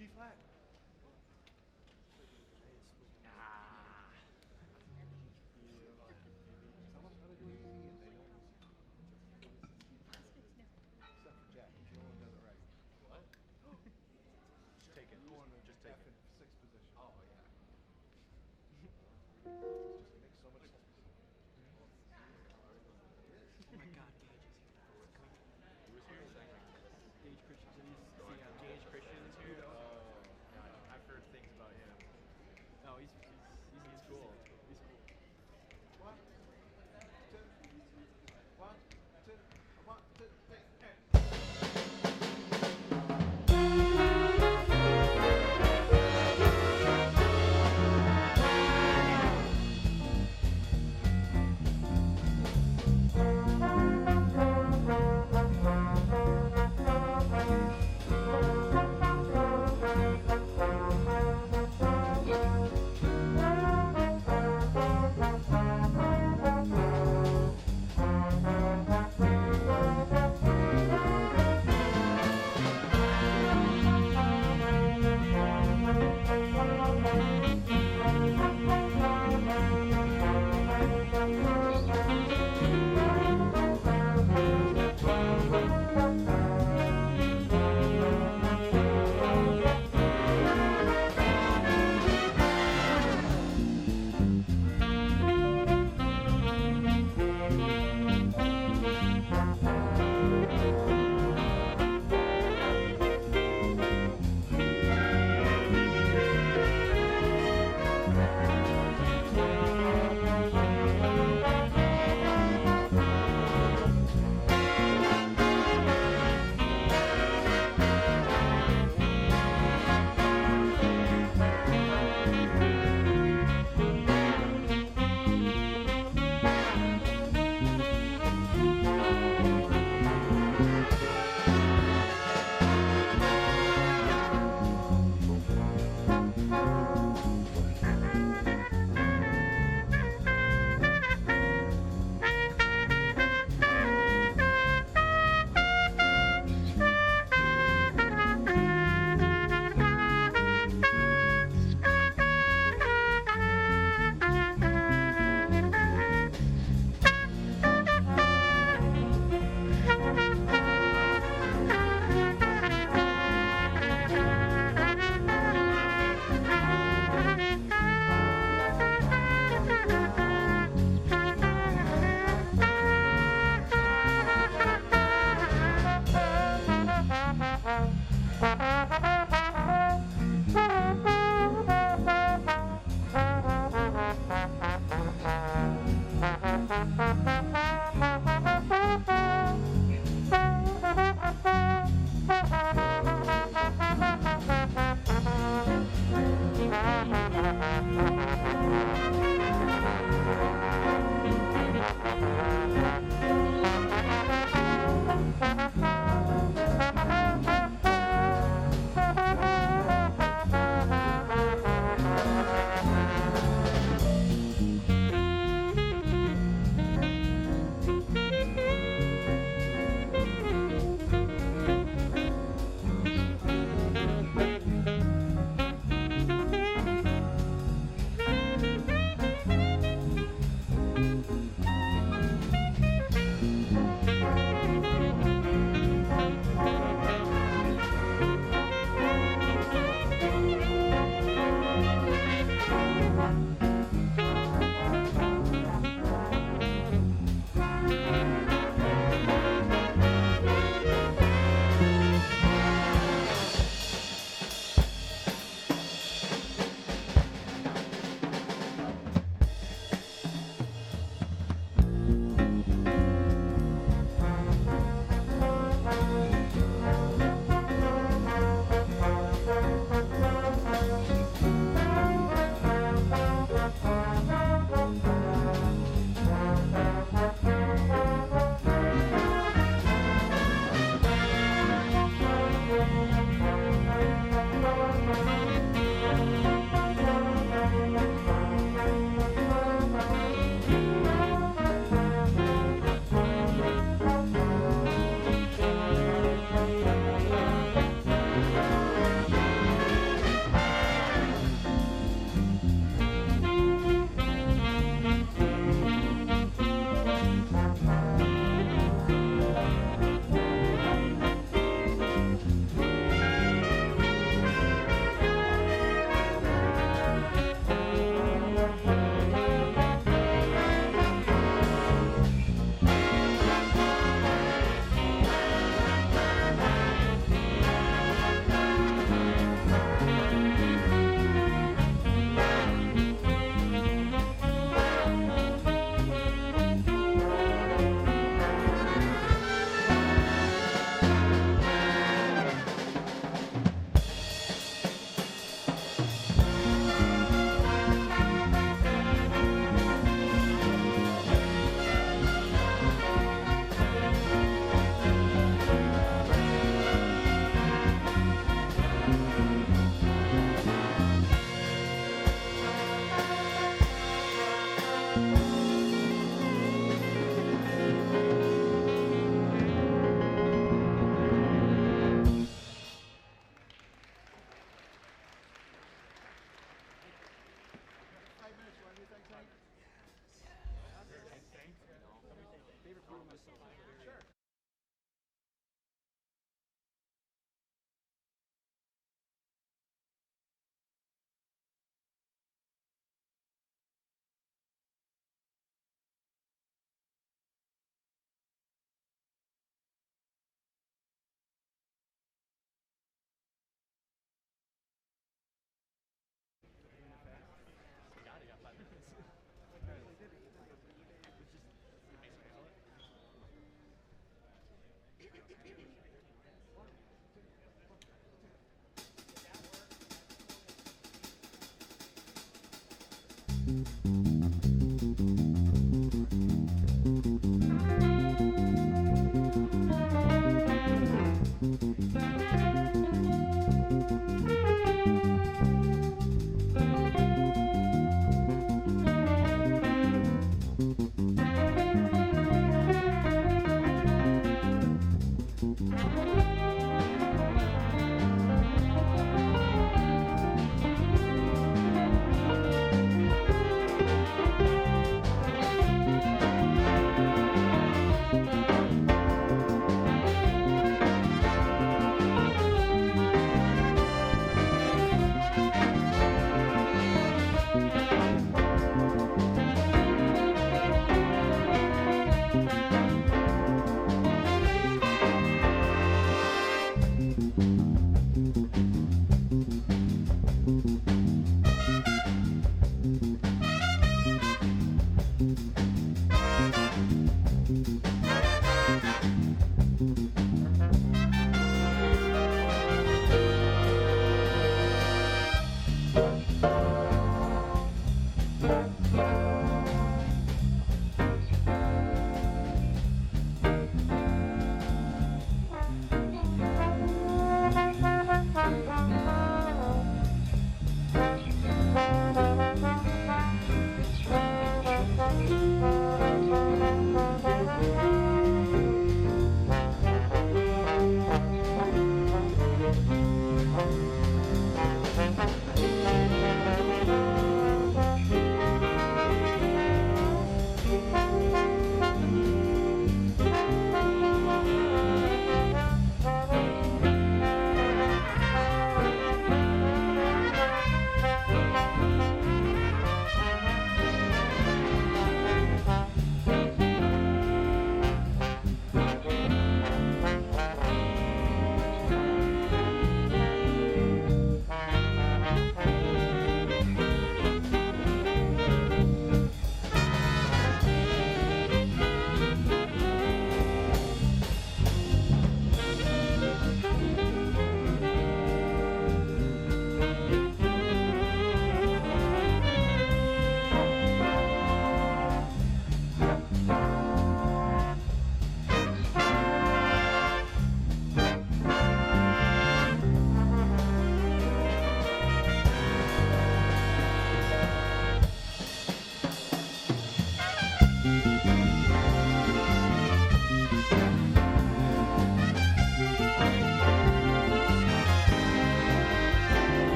G flat. Ah. Someone's got to do it and they don't. Except for Jack. He's the only one who does it right. What? Just take it. Going to Just take F it. in sixth position. Oh yeah. Just makes so much sense. Oh my God, Gage is here. Who was here? Gage Christensen. He's Seattle. Gage Christian's here. Oh, yeah, I've heard things about him. No, he's cool. He's cool. One, two, one, two, one, two, three, and.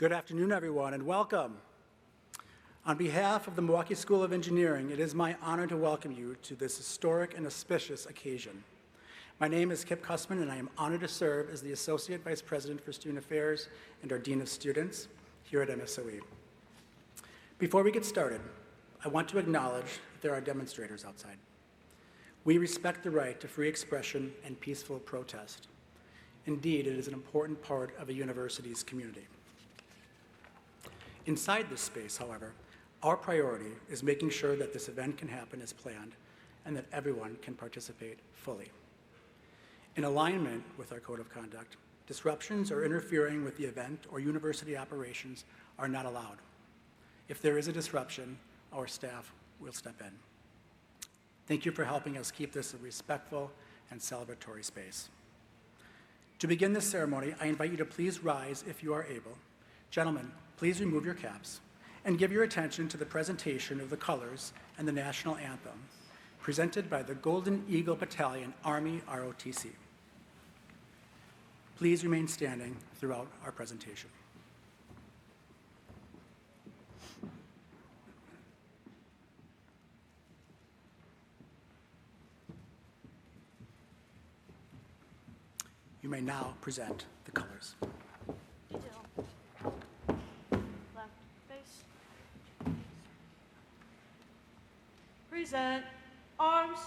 Good afternoon, everyone, and welcome. On behalf of the Milwaukee School of Engineering, it is my honor to welcome you to this historic and auspicious occasion. My name is Kip Kussman, and I am honored to serve as the Associate Vice President for Student Affairs and our Dean of Students here at MSOE. Before we get started, I want to acknowledge that there are demonstrators outside. We respect the right to free expression and peaceful protest. Indeed, it is an important part of a university's community. Inside this space, however, our priority is making sure that this event can happen as planned and that everyone can participate fully. In alignment with our code of conduct, disruptions or interfering with the event or university operations are not allowed. If there is a disruption, our staff will step in. Thank you for helping us keep this a respectful and celebratory space. To begin this ceremony, I invite you to please rise if you are able. Gentlemen, please remove your caps and give your attention to the presentation of the colors and the national anthem, presented by the Golden Eagle Battalion Army ROTC. Please remain standing throughout our presentation. You may now present the colors. Detail. Left face. Present. Arms.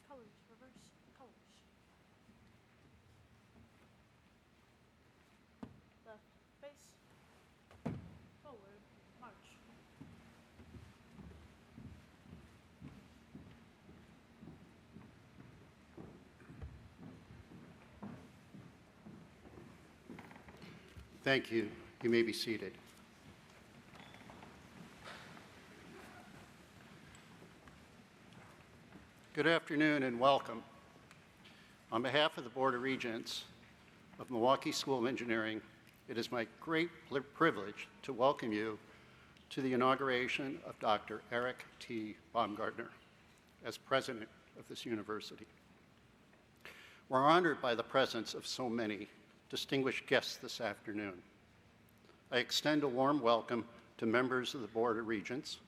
Colors. Reverse. Colors. Left face. Forward. March. Thank you. You may be seated. Good afternoon and welcome. On behalf of the Board of Regents of Milwaukee School of Engineering, it is my great privilege to welcome you to the inauguration of Dr. Eric T. Baumgartner as president of this university. We're honored by the presence of so many distinguished guests this afternoon. I extend a warm welcome to members of the Board of Regents,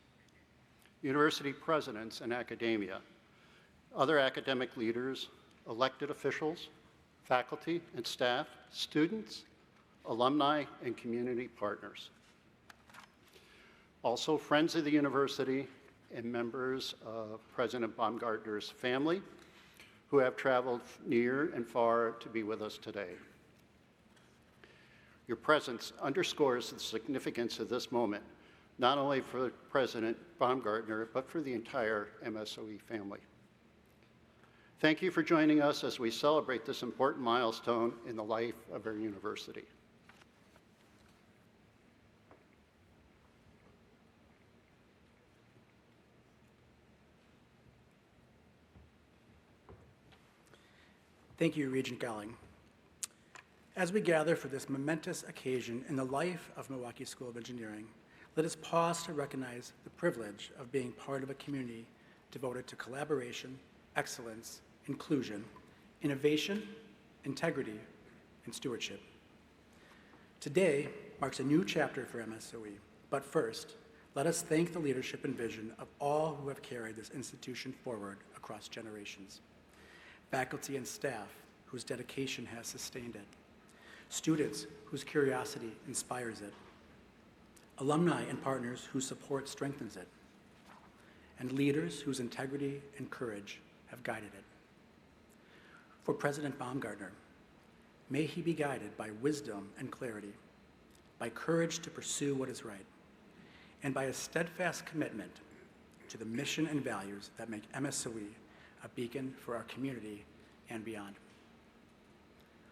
university presidents and academia, other academic leaders, elected officials, faculty and staff, students, alumni, and community partners. Also, friends of the university and members of President Baumgartner's family who have traveled near and far to be with us today. Your presence underscores the significance of this moment, not only for President Baumgartner, but for the entire MSOE family. Thank you for joining us as we celebrate this important milestone in the life of our university. Thank you, Regent Gowling. As we gather for this momentous occasion in the life of Milwaukee School of Engineering, let us pause to recognize the privilege of being part of a community devoted to collaboration, excellence, inclusion, innovation, integrity, and stewardship. Today marks a new chapter for MSOE, but first, let us thank the leadership and vision of all who have carried this institution forward across generations. Faculty and staff whose dedication has sustained it. Students whose curiosity inspires it. Alumni and partners whose support strengthens it. And leaders whose integrity and courage have guided it. For President Baumgartner, may he be guided by wisdom and clarity, by courage to pursue what is right, and by a steadfast commitment to the mission and values that make MSOE a beacon for our community and beyond.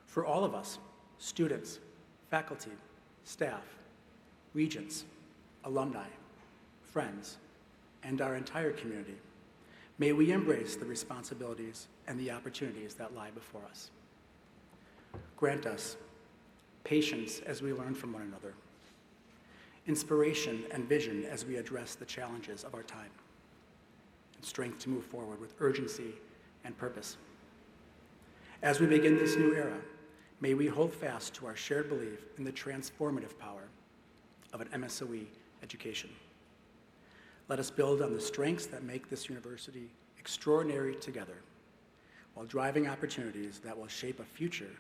For all of us, students, faculty, staff, regents, alumni, friends, and our entire community, may we embrace the responsibilities and the opportunities that lie before us. Grant us patience as we learn from one another, inspiration and vision as we address the challenges of our time, and strength to move forward with urgency and purpose. As we begin this new era, may we hold fast to our shared belief in the transformative power of an MSOE education. Let us build on the strengths that make this university extraordinary together, while driving opportunities that will shape a future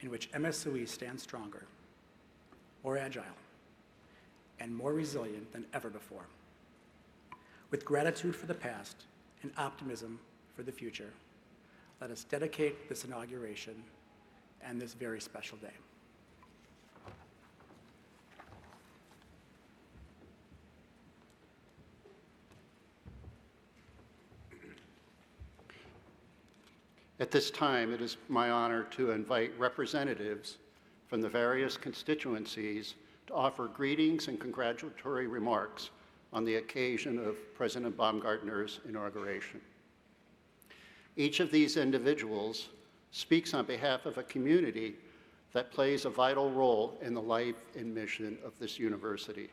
in which MSOE stands stronger, more agile, and more resilient than ever before. With gratitude for the past and optimism for the future, let us dedicate this inauguration and this very special day. At this time, it is my honor to invite representatives from the various constituencies to offer greetings and congratulatory remarks on the occasion of President Baumgartner's inauguration. Each of these individuals speaks on behalf of a community that plays a vital role in the life and mission of this university.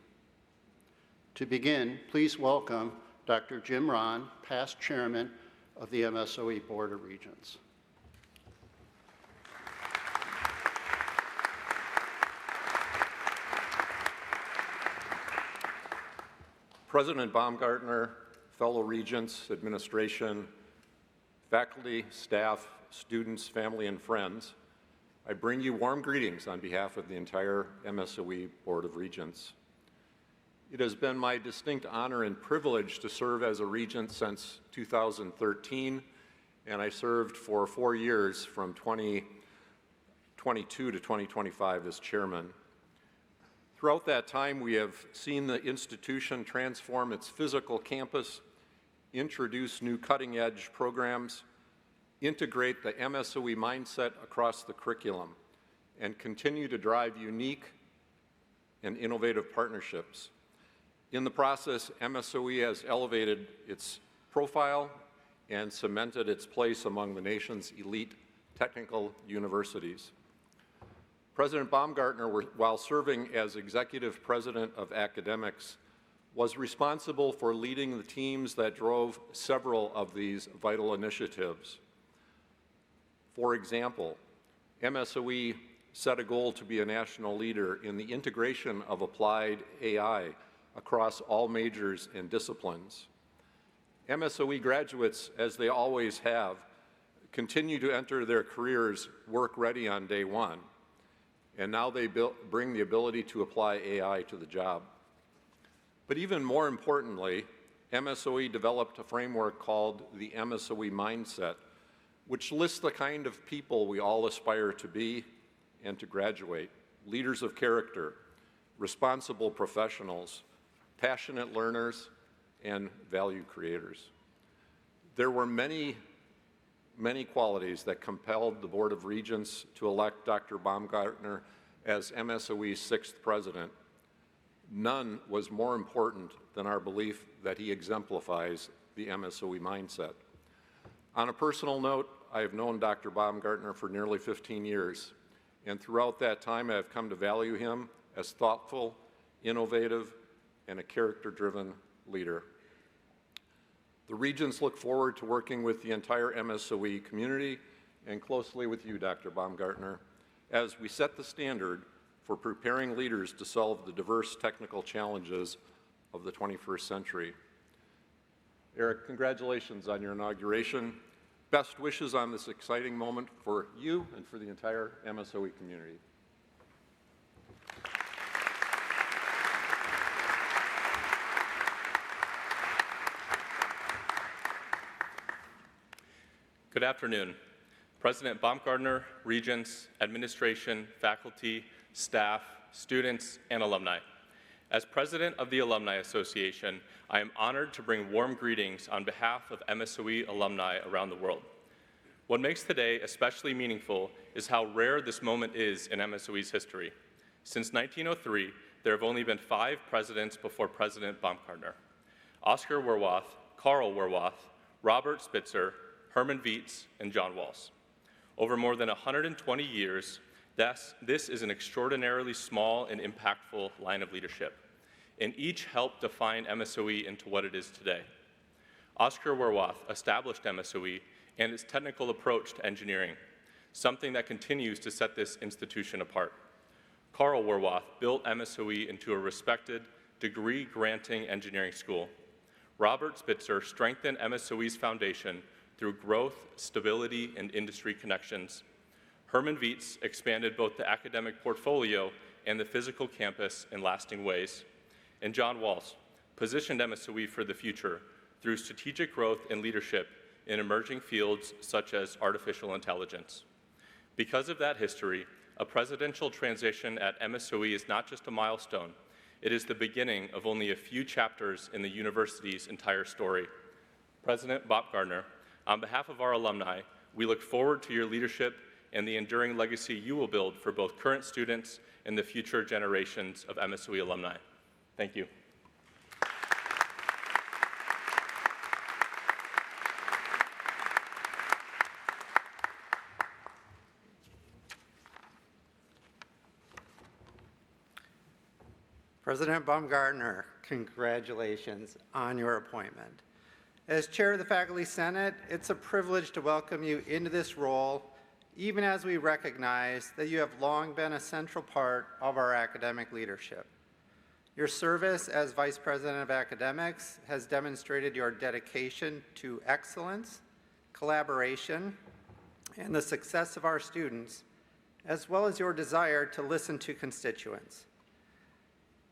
To begin, please welcome Dr. Jim Rahn, past chairman of the MSOE Board of Regents. President Baumgartner, fellow regents, administration, faculty, staff, students, family, and friends, I bring you warm greetings on behalf of the entire MSOE Board of Regents. It has been my distinct honor and privilege to serve as a regent since 2013, and I served for 4 years from 2022 to 2025 as chairman. Throughout that time, we have seen the institution transform its physical campus, introduce new cutting-edge programs, integrate the MSOE mindset across the curriculum, and continue to drive unique and innovative partnerships. In the process, MSOE has elevated its profile and cemented its place among the nation's elite technical universities. President Baumgartner, while serving as executive president of academics, was responsible for leading the teams that drove several of these vital initiatives. For example, MSOE set a goal to be a national leader in the integration of applied AI across all majors and disciplines. MSOE graduates, as they always have, continue to enter their careers work ready on day one, and now they bring the ability to apply AI to the job. But even more importantly, MSOE developed a framework called the MSOE Mindset, which lists the kind of people we all aspire to be and to graduate: leaders of character, responsible professionals, passionate learners, and value creators. There were many qualities that compelled the Board of Regents to elect Dr. Baumgartner as MSOE's 6th president. None was more important than our belief that he exemplifies the MSOE mindset. On a personal note, I have known Dr. Baumgartner for nearly 15 years, and throughout that time I have come to value him as thoughtful, innovative, and a character-driven leader. The Regents look forward to working with the entire MSOE community and closely with you, Dr. Baumgartner, as we set the standard for preparing leaders to solve the diverse technical challenges of the 21st century. Eric, congratulations on your inauguration. Best wishes on this exciting moment for you and for the entire MSOE community. Good afternoon. President Baumgartner, Regents, administration, faculty, staff, students, and alumni. As president of the Alumni Association, I am honored to bring warm greetings on behalf of MSOE alumni around the world. What makes today especially meaningful is how rare this moment is in MSOE's history. Since 1903, there have only been 5 presidents before President Baumgartner: Oscar Werwath, Karl Werwath, Robert Spitzer, Herman Vietz, and John Walls. Over more than 120 years, this is an extraordinarily small and impactful line of leadership, and each helped define MSOE into what it is today. Oscar Werwath established MSOE and its technical approach to engineering, something that continues to set this institution apart. Karl Werwath built MSOE into a respected, degree-granting engineering school. Robert Spitzer strengthened MSOE's foundation through growth, stability, and industry connections. Herman Vietz expanded both the academic portfolio and the physical campus in lasting ways. And John Walls positioned MSOE for the future through strategic growth and leadership in emerging fields such as artificial intelligence. Because of that history, a presidential transition at MSOE is not just a milestone, it is the beginning of only a few chapters in the university's entire story. President Baumgartner, on behalf of our alumni, we look forward to your leadership and the enduring legacy you will build for both current students and the future generations of MSOE alumni. Thank you. President Baumgartner, congratulations on your appointment. As Chair of the Faculty Senate, it's a privilege to welcome you into this role, even as we recognize that you have long been a central part of our academic leadership. Your service as Vice President of Academics has demonstrated your dedication to excellence, collaboration, and the success of our students, as well as your desire to listen to constituents.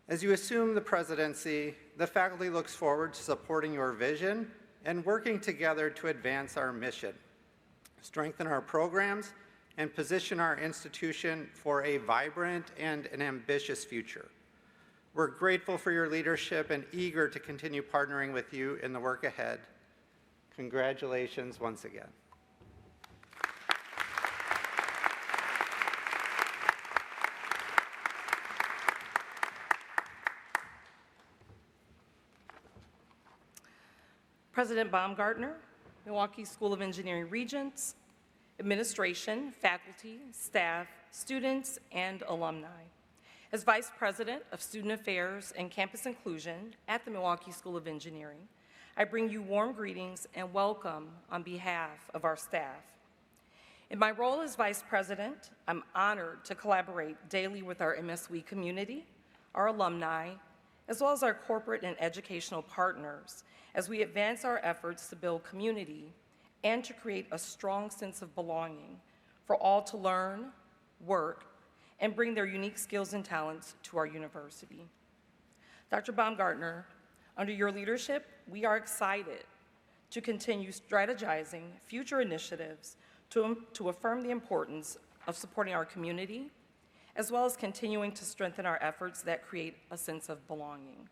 As you assume the presidency, the faculty looks forward to supporting your vision and working together to advance our mission, strengthen our programs, and position our institution for a vibrant and an ambitious future. We're grateful for your leadership and eager to continue partnering with you in the work ahead. Congratulations once again. President Baumgartner, Milwaukee School of Engineering Regents, administration, faculty, staff, students, and alumni. As Vice President of Student Affairs and Campus Inclusion at the Milwaukee School of Engineering, I bring you warm greetings and welcome on behalf of our staff. In my role as Vice President, I'm honored to collaborate daily with our MSOE community, our alumni, as well as our corporate and educational partners as we advance our efforts to build community and to create a strong sense of belonging for all to learn, work, and bring their unique skills and talents to our university. Dr. Baumgartner, under your leadership, we are excited to continue strategizing future initiatives to affirm the importance of supporting our community, as well as continuing to strengthen our efforts that create a sense of belonging.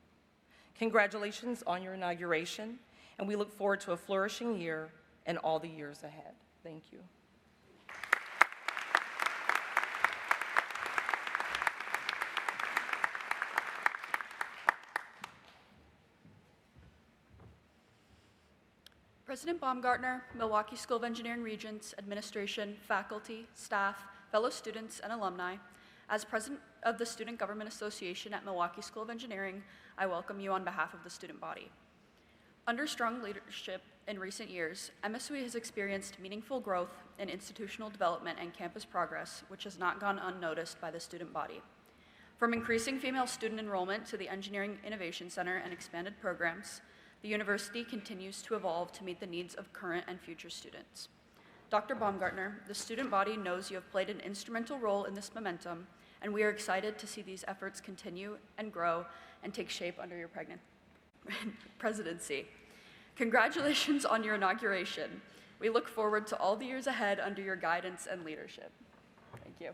Congratulations on your inauguration, and we look forward to a flourishing year and all the years ahead. Thank you. President Baumgartner, Milwaukee School of Engineering Regents, administration, faculty, staff, fellow students, and alumni, as President of the Student Government Association at Milwaukee School of Engineering, I welcome you on behalf of the student body. Under strong leadership in recent years, MSOE has experienced meaningful growth in institutional development and campus progress, which has not gone unnoticed by the student body. From increasing female student enrollment to the Engineering Innovation Center and expanded programs, the university continues to evolve to meet the needs of current and future students. Dr. Baumgartner, the student body knows you have played an instrumental role in this momentum, and we are excited to see these efforts continue and grow and take shape under your presidency. Congratulations on your inauguration. We look forward to all the years ahead under your guidance and leadership. Thank you.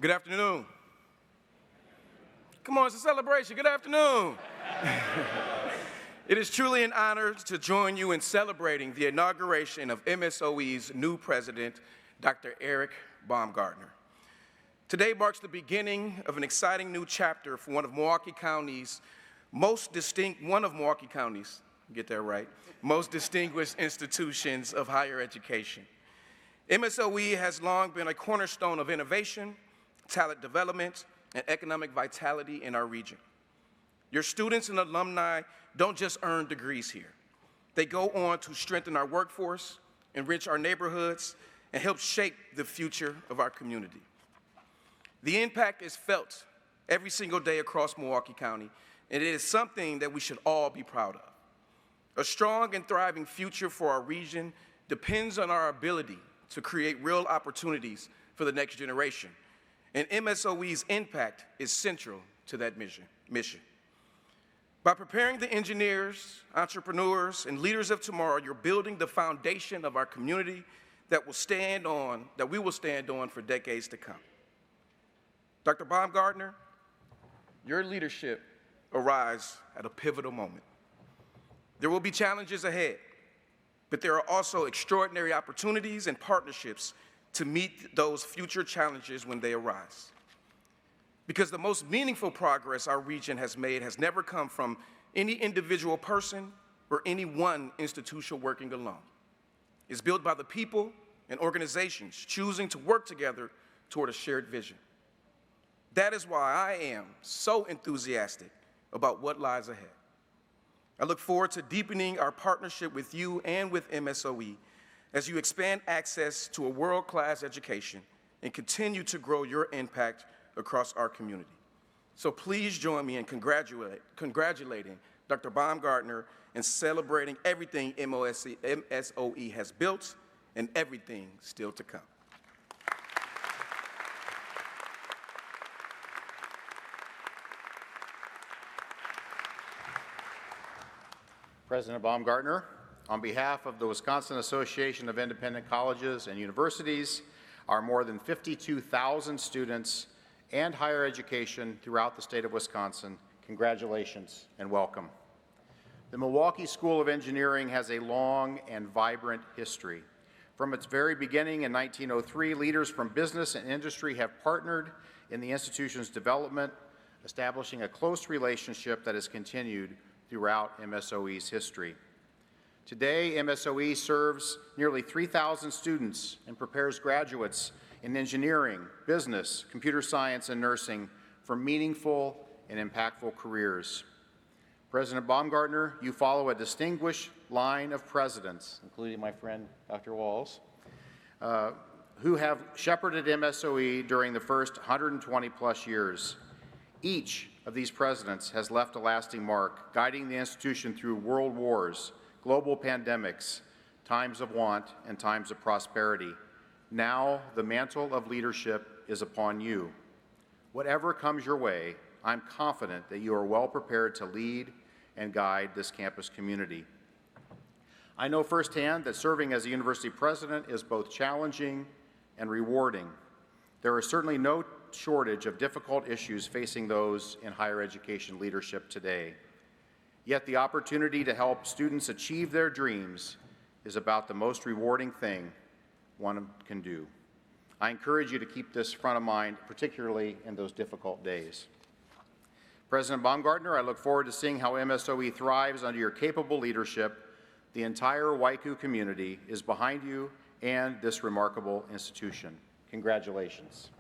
Good afternoon. Come on, it's a celebration. Good afternoon. It is truly an honor to join you in celebrating the inauguration of MSOE's new president, Dr. Eric Baumgartner. Today marks the beginning of an exciting new chapter for one of Milwaukee County's most distinguished institutions of higher education. MSOE has long been a cornerstone of innovation, talent development, and economic vitality in our region. Your students and alumni don't just earn degrees here. They go on to strengthen our workforce, enrich our neighborhoods, and help shape the future of our community. The impact is felt every single day across Milwaukee County, and it is something that we should all be proud of. A strong and thriving future for our region depends on our ability to create real opportunities for the next generation, and MSOE's impact is central to that mission. By preparing the engineers, entrepreneurs, and leaders of tomorrow, you're building the foundation of our community that we will stand on for decades to come. Dr. Baumgartner, your leadership arrives at a pivotal moment. There will be challenges ahead, but there are also extraordinary opportunities and partnerships to meet those future challenges when they arise. Because the most meaningful progress our region has made has never come from any individual person or any one institution working alone. It's built by the people and organizations choosing to work together toward a shared vision. That is why I am so enthusiastic about what lies ahead. I look forward to deepening our partnership with you and with MSOE as you expand access to a world-class education and continue to grow your impact across our community. So please join me in congratulating Dr. Baumgartner and celebrating everything MSOE has built and everything still to come. President Baumgartner, on behalf of the Wisconsin Association of Independent Colleges and Universities, our more than 52,000 students, and higher education throughout the state of Wisconsin, congratulations and welcome. The Milwaukee School of Engineering has a long and vibrant history. From its very beginning in 1903, leaders from business and industry have partnered in the institution's development, establishing a close relationship that has continued throughout MSOE's history. Today, MSOE serves nearly 3,000 students and prepares graduates in engineering, business, computer science, and nursing for meaningful and impactful careers. President Baumgartner, you follow a distinguished line of presidents, including my friend Dr. Walls, who have shepherded MSOE during the first 120-plus years. Each of these presidents has left a lasting mark, guiding the institution through world wars, global pandemics, times of want, and times of prosperity. Now, the mantle of leadership is upon you. Whatever comes your way, I'm confident that you are well prepared to lead and guide this campus community. I know firsthand that serving as a university president is both challenging and rewarding. There is certainly no shortage of difficult issues facing those in higher education leadership today. Yet the opportunity to help students achieve their dreams is about the most rewarding thing one can do. I encourage you to keep this front of mind, particularly in those difficult days. President Baumgartner, I look forward to seeing how MSOE thrives under your capable leadership. The entire Waiku community is behind you and this remarkable institution. Congratulations.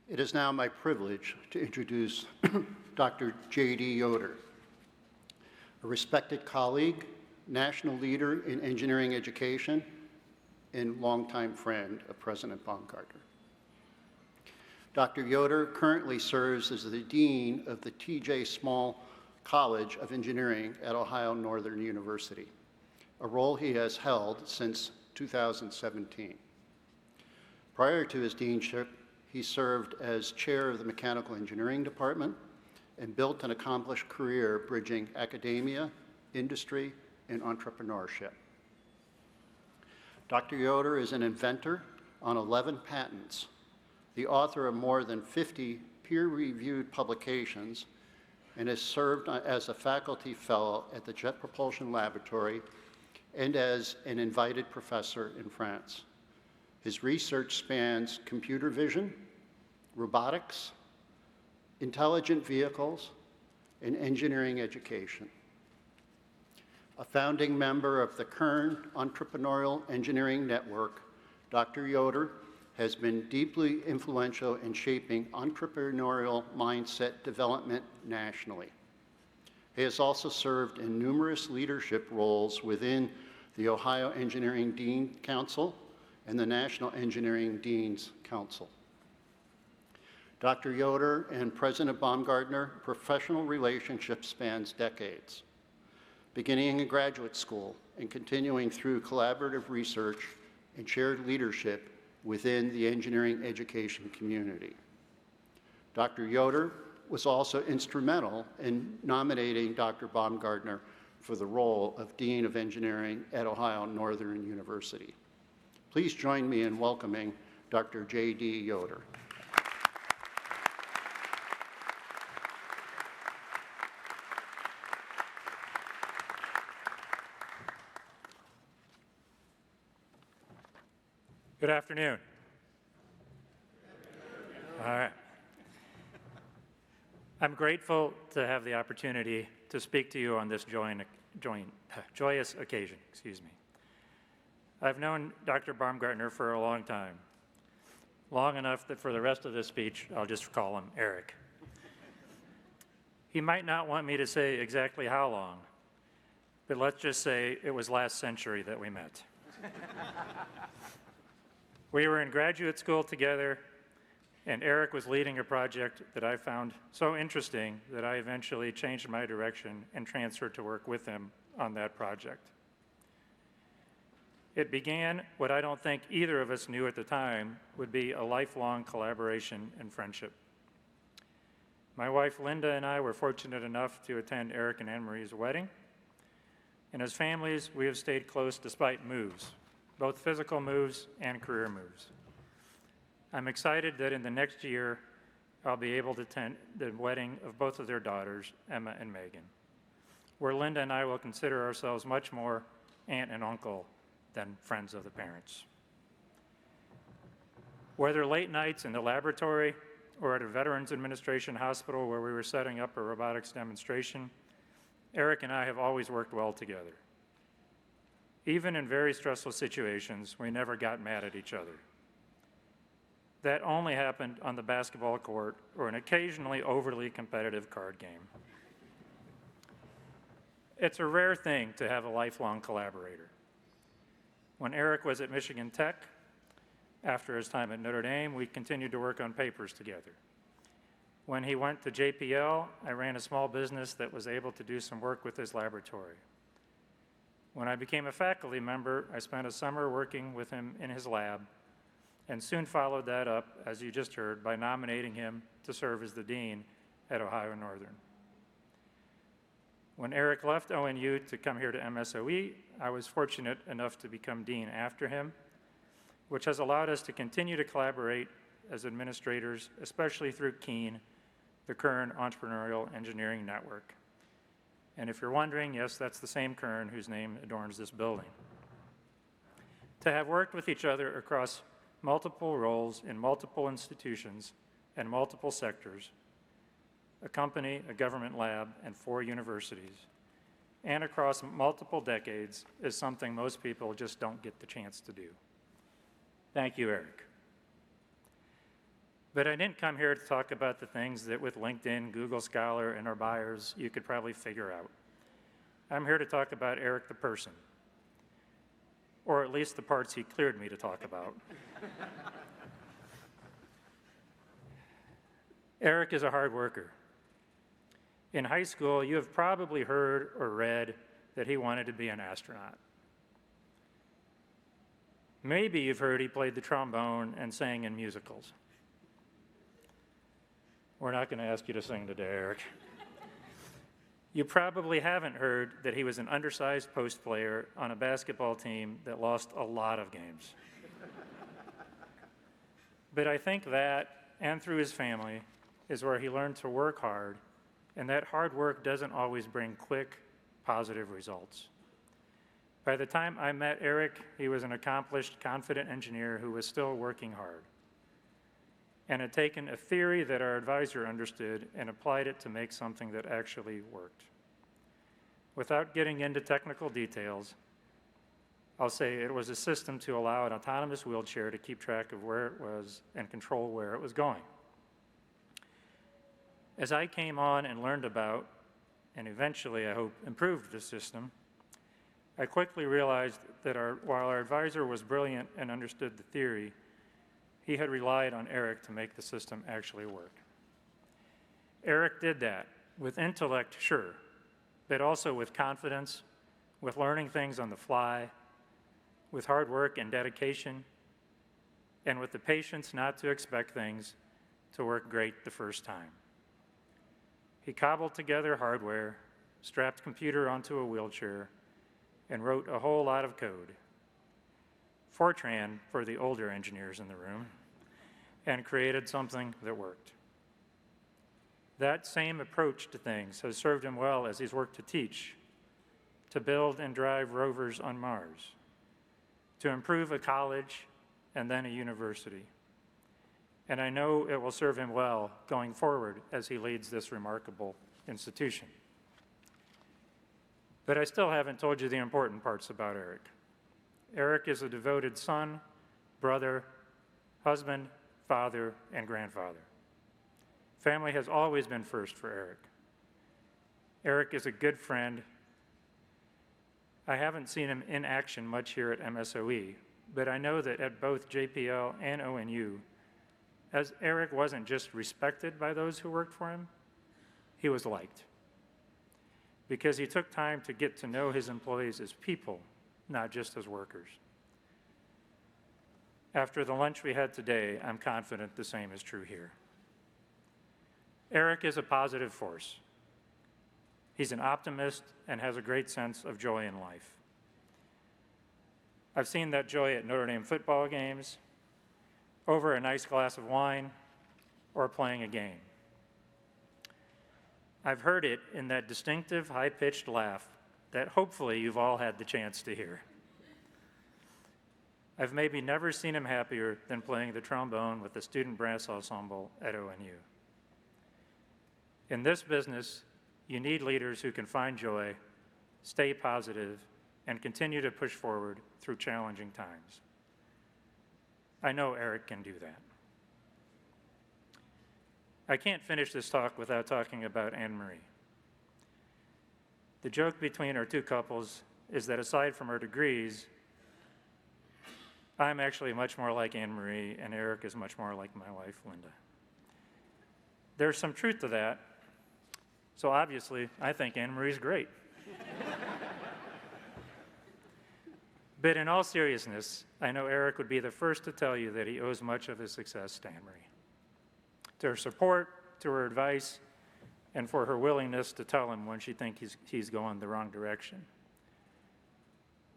It is now my privilege to introduce Dr. J.D. Yoder, a respected colleague, national leader in engineering education, and longtime friend of President Baumgartner. Dr. Yoder currently serves as the Dean of the T.J. Small College of Engineering at Ohio Northern University, a role he has held since 2017. Prior to his deanship, he served as chair of the Mechanical Engineering Department and built an accomplished career bridging academia, industry, and entrepreneurship. Dr. Yoder is an inventor on 11 patents, the author of more than 50 peer-reviewed publications, and has served as a faculty fellow at the Jet Propulsion Laboratory and as an invited professor in France. His research spans computer vision, robotics, intelligent vehicles, and engineering education. A founding member of the Kern Entrepreneurial Engineering Network, Dr. Yoder has been deeply influential in shaping entrepreneurial mindset development nationally. He has also served in numerous leadership roles within the Ohio Engineering Dean Council and the National Engineering Deans Council. Dr. Yoder and President Baumgartner professional relationship spans decades, beginning in graduate school and continuing through collaborative research and shared leadership within the engineering education community. Dr. Yoder was also instrumental in nominating Dr. Baumgartner for the role of Dean of Engineering at Ohio Northern University. Please join me in welcoming Dr. J.D. Yoder. Good afternoon. All right. I'm grateful to have the opportunity to speak to you on this joyous occasion. Excuse me. I've known Dr. Baumgartner for a long time, long enough that for the rest of this speech, I'll just call him Eric. He might not want me to say exactly how long, but let's just say it was last century that we met. We were in graduate school together, and Eric was leading a project that I found so interesting that I eventually changed my direction and transferred to work with him on that project. It began what I don't think either of us knew at the time would be a lifelong collaboration and friendship. My wife Linda and I were fortunate enough to attend Eric and Anne Marie's wedding, and as families, we have stayed close despite moves, both physical moves and career moves. I'm excited that in the next year, I'll be able to attend the wedding of both of their daughters, Emma and Megan, where Linda and I will consider ourselves much more aunt and uncle than friends of the parents. Whether late nights in the laboratory or at a Veterans Administration hospital where we were setting up a robotics demonstration, Eric and I have always worked well together. Even in very stressful situations, we never got mad at each other. That only happened on the basketball court or an occasionally overly competitive card game. It's a rare thing to have a lifelong collaborator. When Eric was at Michigan Tech, after his time at Notre Dame, we continued to work on papers together. When he went to JPL, I ran a small business that was able to do some work with his laboratory. When I became a faculty member, I spent a summer working with him in his lab and soon followed that up, as you just heard, by nominating him to serve as the dean at Ohio Northern. When Eric left ONU to come here to MSOE, I was fortunate enough to become dean after him, which has allowed us to continue to collaborate as administrators, especially through KEEN, the Kern Entrepreneurial Engineering Network. And if you're wondering, yes, that's the same Kern whose name adorns this building. To have worked with each other across multiple roles in multiple institutions and multiple sectors, a company, a government lab, and 4 universities, and across multiple decades is something most people just don't get the chance to do. Thank you, Eric. But I didn't come here to talk about the things that with LinkedIn, Google Scholar, and our buyers, you could probably figure out. I'm here to talk about Eric the person, or at least the parts he cleared me to talk about. Eric is a hard worker. In high school, you have probably heard or read that he wanted to be an astronaut. Maybe you've heard he played the trombone and sang in musicals. We're not going to ask you to sing today, Eric. You probably haven't heard that he was an undersized post player on a basketball team that lost a lot of games. But I think that, and through his family, is where he learned to work hard, and that hard work doesn't always bring quick, positive results. By the time I met Eric, he was an accomplished, confident engineer who was still working hard, and had taken a theory that our advisor understood and applied it to make something that actually worked. Without getting into technical details, I'll say it was a system to allow an autonomous wheelchair to keep track of where it was and control where it was going. As I came on and learned about, and eventually I hope improved the system, I quickly realized that while our advisor was brilliant and understood the theory, he had relied on Eric to make the system actually work. Eric did that with intellect, sure, but also with confidence, with learning things on the fly, with hard work and dedication, and with the patience not to expect things to work great the first time. He cobbled together hardware, strapped computer onto a wheelchair, and wrote a whole lot of code. Fortran for the older engineers in the room, and created something that worked. That same approach to things has served him well as he's worked to teach, to build and drive rovers on Mars, to improve a college and then a university. And I know it will serve him well going forward as he leads this remarkable institution. But I still haven't told you the important parts about Eric. Eric is a devoted son, brother, husband, father, and grandfather. Family has always been first for Eric. Eric is a good friend. I haven't seen him in action much here at MSOE, but I know that at both JPL and ONU, as Eric wasn't just respected by those who worked for him, he was liked. Because he took time to get to know his employees as people, not just as workers. After the lunch we had today, I'm confident the same is true here. Eric is a positive force. He's an optimist and has a great sense of joy in life. I've seen that joy at Notre Dame football games, over a nice glass of wine, or playing a game. I've heard it in that distinctive high-pitched laugh that hopefully you've all had the chance to hear. I've maybe never seen him happier than playing the trombone with the student brass ensemble at ONU. In this business, you need leaders who can find joy, stay positive, and continue to push forward through challenging times. I know Eric can do that. I can't finish this talk without talking about Anne-Marie. The joke between our two couples is that aside from our degrees, I'm actually much more like Anne-Marie, and Eric is much more like my wife, Linda. There's some truth to that, so obviously, I think Anne-Marie's great. But in all seriousness, I know Eric would be the first to tell you that he owes much of his success to Anne-Marie. To her support, to her advice, and for her willingness to tell him when she thinks he's going the wrong direction.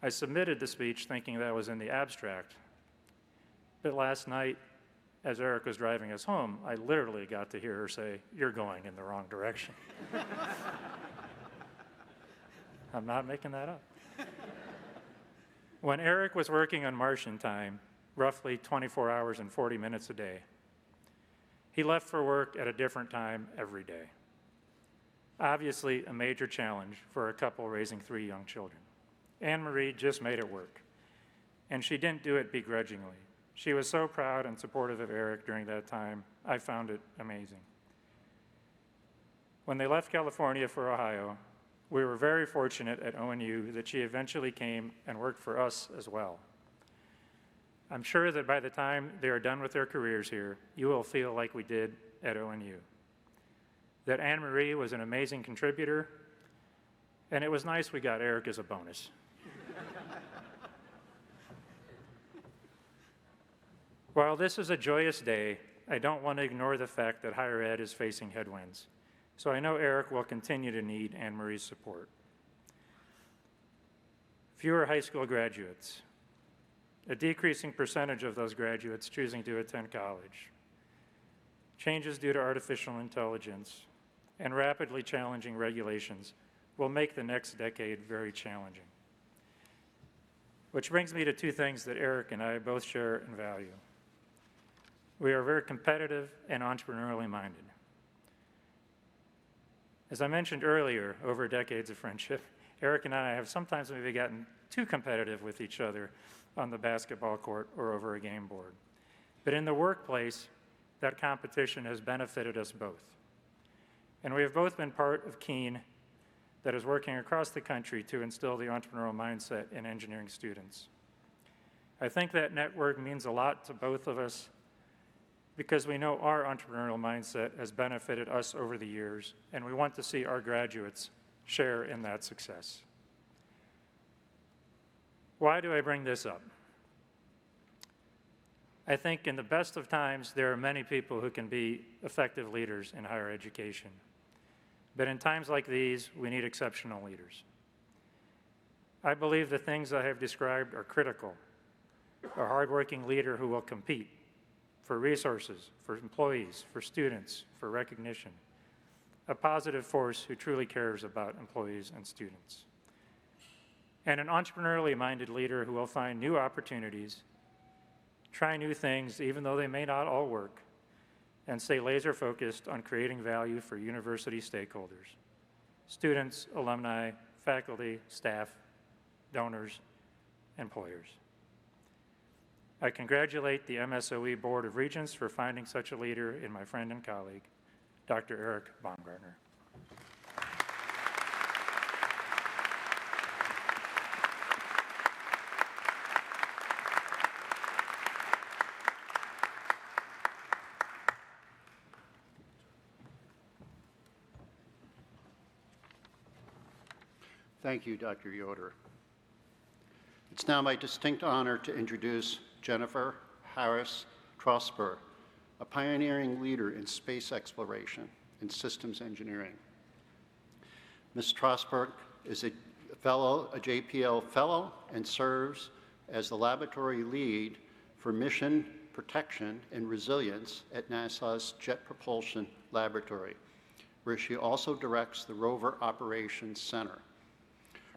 I submitted the speech thinking that was in the abstract, but last night, as Eric was driving us home, I literally got to hear her say, "You're going in the wrong direction." I'm not making that up. When Eric was working on Martian time, roughly 24 hours and 40 minutes a day, he left for work at a different time every day. Obviously, a major challenge for a couple raising 3 young children. Anne-Marie just made it work, and she didn't do it begrudgingly. She was so proud and supportive of Eric during that time. I found it amazing. When they left California for Ohio, we were very fortunate at ONU that she eventually came and worked for us as well. I'm sure that by the time they are done with their careers here, you will feel like we did at ONU. That Anne Marie was an amazing contributor, and it was nice we got Eric as a bonus. While this is a joyous day, I don't want to ignore the fact that higher ed is facing headwinds. So I know Eric will continue to need Anne Marie's support. Fewer high school graduates, a decreasing percentage of those graduates choosing to attend college, changes due to artificial intelligence, and rapidly challenging regulations will make the next decade very challenging. Which brings me to two things that Eric and I both share and value. We are very competitive and entrepreneurially minded. As I mentioned earlier, over decades of friendship, Eric and I have sometimes maybe gotten too competitive with each other on the basketball court or over a game board. But in the workplace, that competition has benefited us both. And we have both been part of Keene that is working across the country to instill the entrepreneurial mindset in engineering students. I think that network means a lot to both of us because we know our entrepreneurial mindset has benefited us over the years, and we want to see our graduates share in that success. Why do I bring this up? I think in the best of times, there are many people who can be effective leaders in higher education. But in times like these, we need exceptional leaders. I believe the things I have described are critical. A hardworking leader who will compete for resources, for employees, for students, for recognition. A positive force who truly cares about employees and students. And an entrepreneurially minded leader who will find new opportunities, try new things even though they may not all work, and stay laser focused on creating value for university stakeholders, students, alumni, faculty, staff, donors, employers. I congratulate the MSOE Board of Regents for finding such a leader in my friend and colleague, Dr. Eric Baumgartner. Thank you, Dr. Yoder. It's now my distinct honor to introduce Jennifer Harris Trosper, a pioneering leader in space exploration and systems engineering. Ms. Trosper is a JPL fellow and serves as the laboratory lead for mission protection and resilience at NASA's Jet Propulsion Laboratory, where she also directs the Rover Operations Center.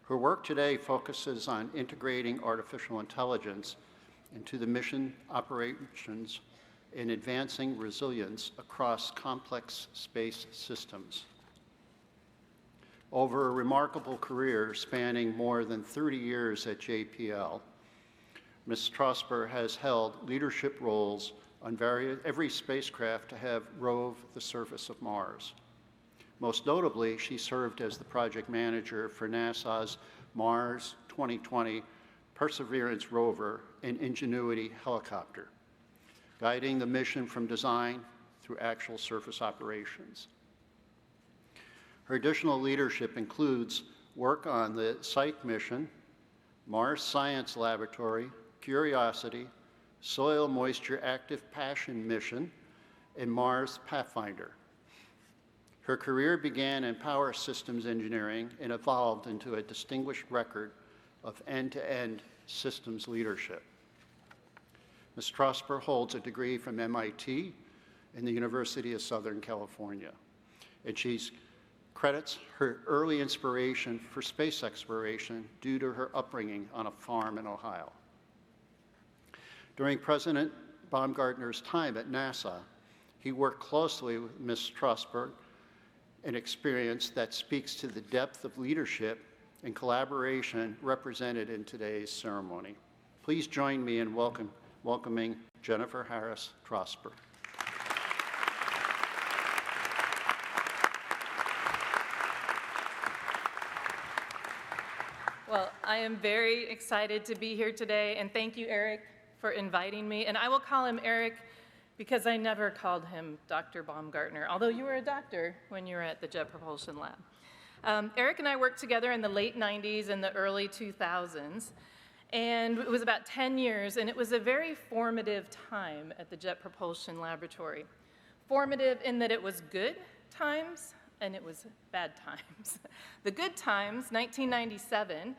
Her work today focuses on integrating artificial intelligence into the mission operations and advancing resilience across complex space systems. Over a remarkable career spanning more than 30 years at JPL, Ms. Trosper has held leadership roles on every spacecraft to have roved the surface of Mars. Most notably, she served as the project manager for NASA's Mars 2020 Perseverance rover and Ingenuity helicopter, guiding the mission from design through actual surface operations. Her additional leadership includes work on the Psyche mission, Mars Science Laboratory, Curiosity, Soil Moisture Active Passion mission, and Mars Pathfinder. Her career began in power systems engineering and evolved into a distinguished record of end-to-end systems leadership. Ms. Trosper holds a degree from MIT and the University of Southern California, and she credits her early inspiration for space exploration due to her upbringing on a farm in Ohio. During President Baumgartner's time at NASA, he worked closely with Ms. Trosper, an experience that speaks to the depth of leadership and collaboration represented in today's ceremony. Please join me in welcoming Jennifer Harris Trosper. Well, I am very excited to be here today, and thank you, Eric, for inviting me. And I will call him Eric because I never called him Dr. Baumgartner, although you were a doctor when you were at the Jet Propulsion Lab. Eric and I worked together in the late 90s and the early 2000s, and it was about 10 years, and it was a very formative time at the Jet Propulsion Laboratory. Formative in that it was good times, and it was bad times. The good times, 1997,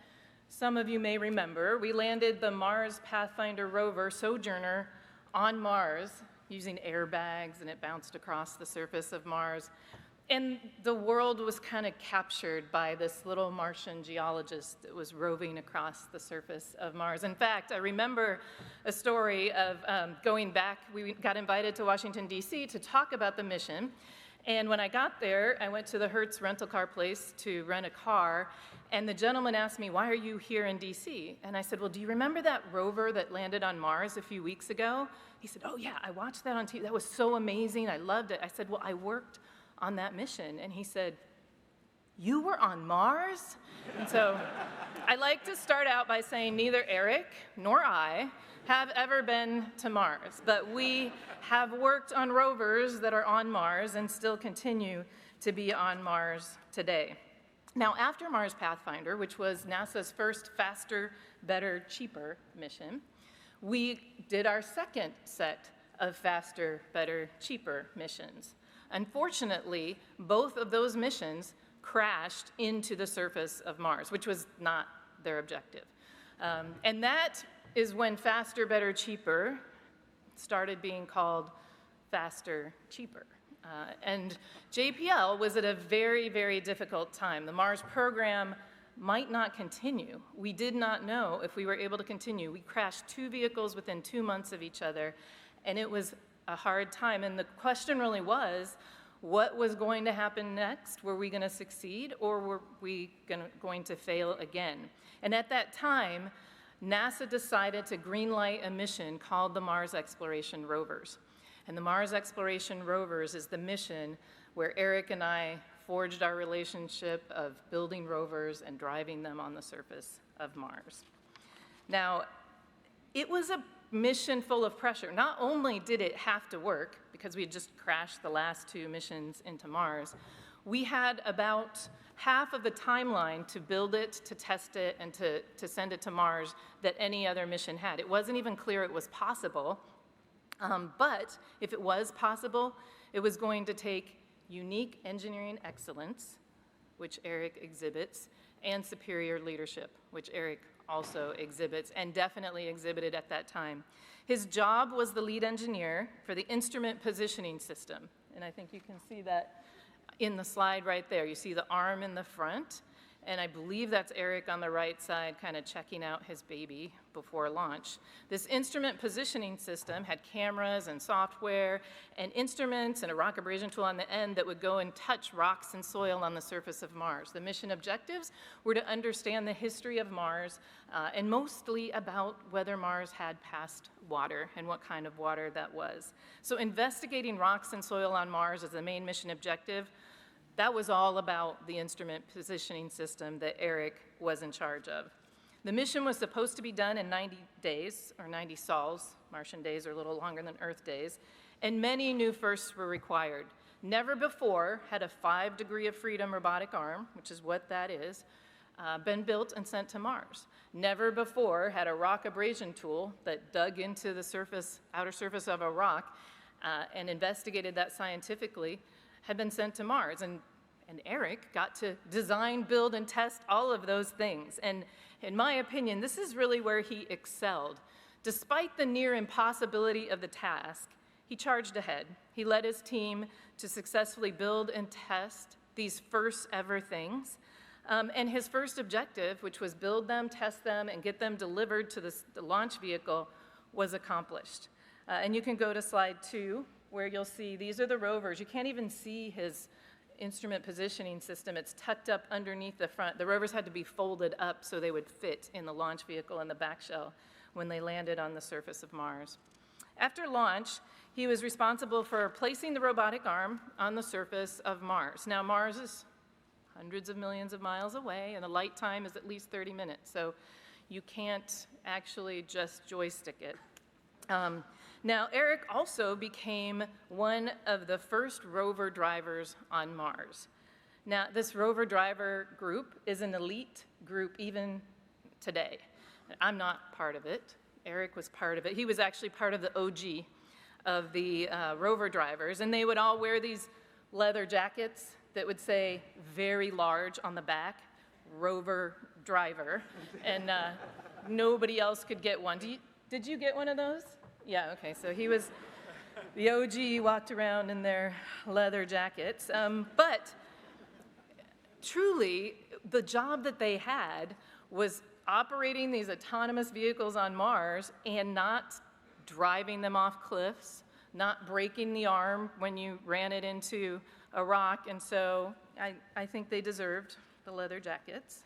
some of you may remember, we landed the Mars Pathfinder rover Sojourner on Mars using airbags, and it bounced across the surface of Mars. And the world was kind of captured by this little Martian geologist that was roving across the surface of Mars. In fact, I remember a story of going back. We got invited to Washington, D.C. to talk about the mission. And when I got there, I went to the Hertz rental car place to rent a car, and the gentleman asked me, "Why are you here in DC?" And I said, "Well, do you remember that rover that landed on Mars a few weeks ago?" He said, "Oh yeah, I watched that on TV. That was so amazing. I loved it." I said, "Well, I worked on that mission." And he said, "You were on Mars?" And so I like to start out by saying neither Eric nor I have ever been to Mars, but we have worked on rovers that are on Mars and still continue to be on Mars today. Now, after Mars Pathfinder, which was NASA's first faster, better, cheaper mission, we did our second set of faster, better, cheaper missions. Unfortunately, both of those missions crashed into the surface of Mars, which was not their objective. And that is when faster, better, cheaper started being called faster, cheaper. And JPL was at a very, very difficult time. The Mars program might not continue. We did not know if we were able to continue. We crashed 2 vehicles within 2 months of each other, and it was a hard time. And the question really was, what was going to happen next? Were we going to succeed, or were we going to fail again? And at that time, NASA decided to greenlight a mission called the Mars Exploration Rovers. And the Mars Exploration Rovers is the mission where Eric and I forged our relationship of building rovers and driving them on the surface of Mars. Now, it was a mission full of pressure. Not only did it have to work, because we had just crashed the last 2 missions into Mars, we had about half of the timeline to build it, to test it, and to send it to Mars that any other mission had. It wasn't even clear it was possible, but if it was possible, it was going to take unique engineering excellence, which Eric exhibits, and superior leadership, which Eric also exhibits, and definitely exhibited at that time. His job was the lead engineer for the instrument positioning system, and I think you can see that in the slide right there. You see the arm in the front, and I believe that's Eric on the right side kind of checking out his baby before launch. This instrument positioning system had cameras and software and instruments and a rock abrasion tool on the end that would go and touch rocks and soil on the surface of Mars. The mission objectives were to understand the history of Mars and mostly about whether Mars had past water and what kind of water that was. So investigating rocks and soil on Mars as the main mission objective, that was all about the instrument positioning system that Eric was in charge of. The mission was supposed to be done in 90 days, or 90 sols. Martian days are a little longer than Earth days, and many new firsts were required. Never before had a 5 degree of freedom robotic arm, which is what that is, been built and sent to Mars. Never before had a rock abrasion tool that dug into the outer surface of a rock and investigated that scientifically had been sent to Mars. And Eric got to design, build, and test all of those things. And in my opinion, this is really where he excelled. Despite the near impossibility of the task, he charged ahead. He led his team to successfully build and test these first ever things. And his first objective, which was build them, test them, and get them delivered to the launch vehicle, was accomplished. And you can go to slide 2, where you'll see these are the rovers. You can't even see his instrument positioning system. It's tucked up underneath the front. The rovers had to be folded up so they would fit in the launch vehicle in the back shell when they landed on the surface of Mars. After launch, he was responsible for placing the robotic arm on the surface of Mars. Now, Mars is hundreds of millions of miles away, and the light time is at least 30 minutes, so you can't actually just joystick it. Now, Eric also became one of the first rover drivers on Mars. Now, this rover driver group is an elite group even today. I'm not part of it. Eric was part of it. He was actually part of the OG of the rover drivers, and they would all wear these leather jackets that would say very large on the back, rover driver, and nobody else could get one. Did you get one of those? Yeah, okay, so he was, the OG walked around in their leather jackets, but truly, the job that they had was operating these autonomous vehicles on Mars and not driving them off cliffs, not breaking the arm when you ran it into a rock, and so I think they deserved the leather jackets.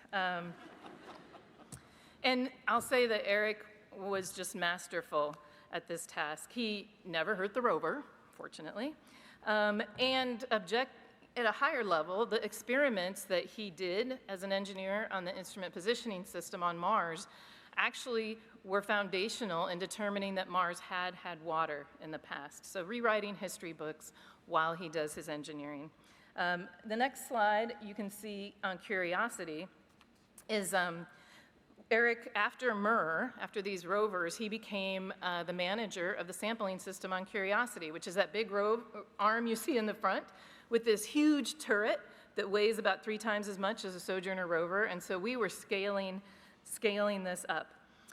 And I'll say that Eric was just masterful at this task. He never hurt the rover, fortunately, and at a higher level, the experiments that he did as an engineer on the instrument positioning system on Mars actually were foundational in determining that Mars had had water in the past. So rewriting history books while he does his engineering. The next slide you can see on Curiosity is Eric, after MER, after these rovers, he became the manager of the sampling system on Curiosity, which is that big arm you see in the front with this huge turret that weighs about 3 times as much as a Sojourner rover, and so we were scaling this up.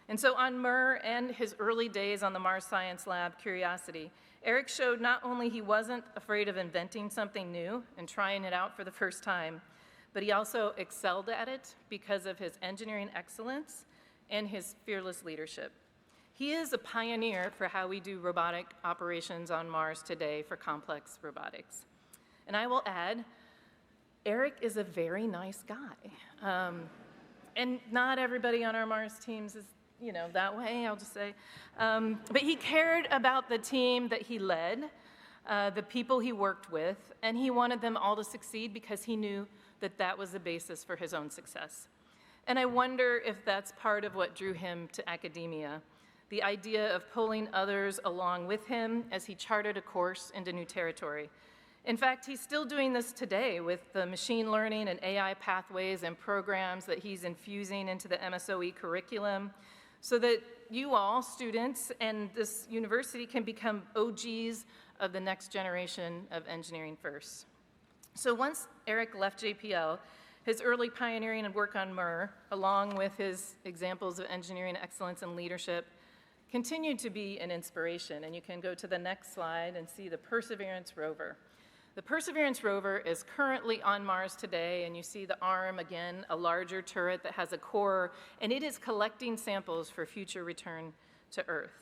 And so on MER and his early days on the Mars Science Lab, Curiosity, Eric showed not only he wasn't afraid of inventing something new and trying it out for the first time, but he also excelled at it because of his engineering excellence and his fearless leadership. He is a pioneer for how we do robotic operations on Mars today for complex robotics. And I will add, Eric is a very nice guy. And not everybody on our Mars teams is, that way, I'll just say. But he cared about the team that he led, the people he worked with, and he wanted them all to succeed because he knew that that was the basis for his own success. And I wonder if that's part of what drew him to academia, the idea of pulling others along with him as he charted a course into new territory. In fact, he's still doing this today with the machine learning and AI pathways and programs that he's infusing into the MSOE curriculum so that you all, students, and this university can become OGs of the next generation of engineering firsts. So once Eric left JPL, his early pioneering and work on MER, along with his examples of engineering excellence and leadership, continued to be an inspiration. And you can go to the next slide and see the Perseverance rover. The Perseverance rover is currently on Mars today, and you see the arm, again, a larger turret that has a core, and it is collecting samples for future return to Earth.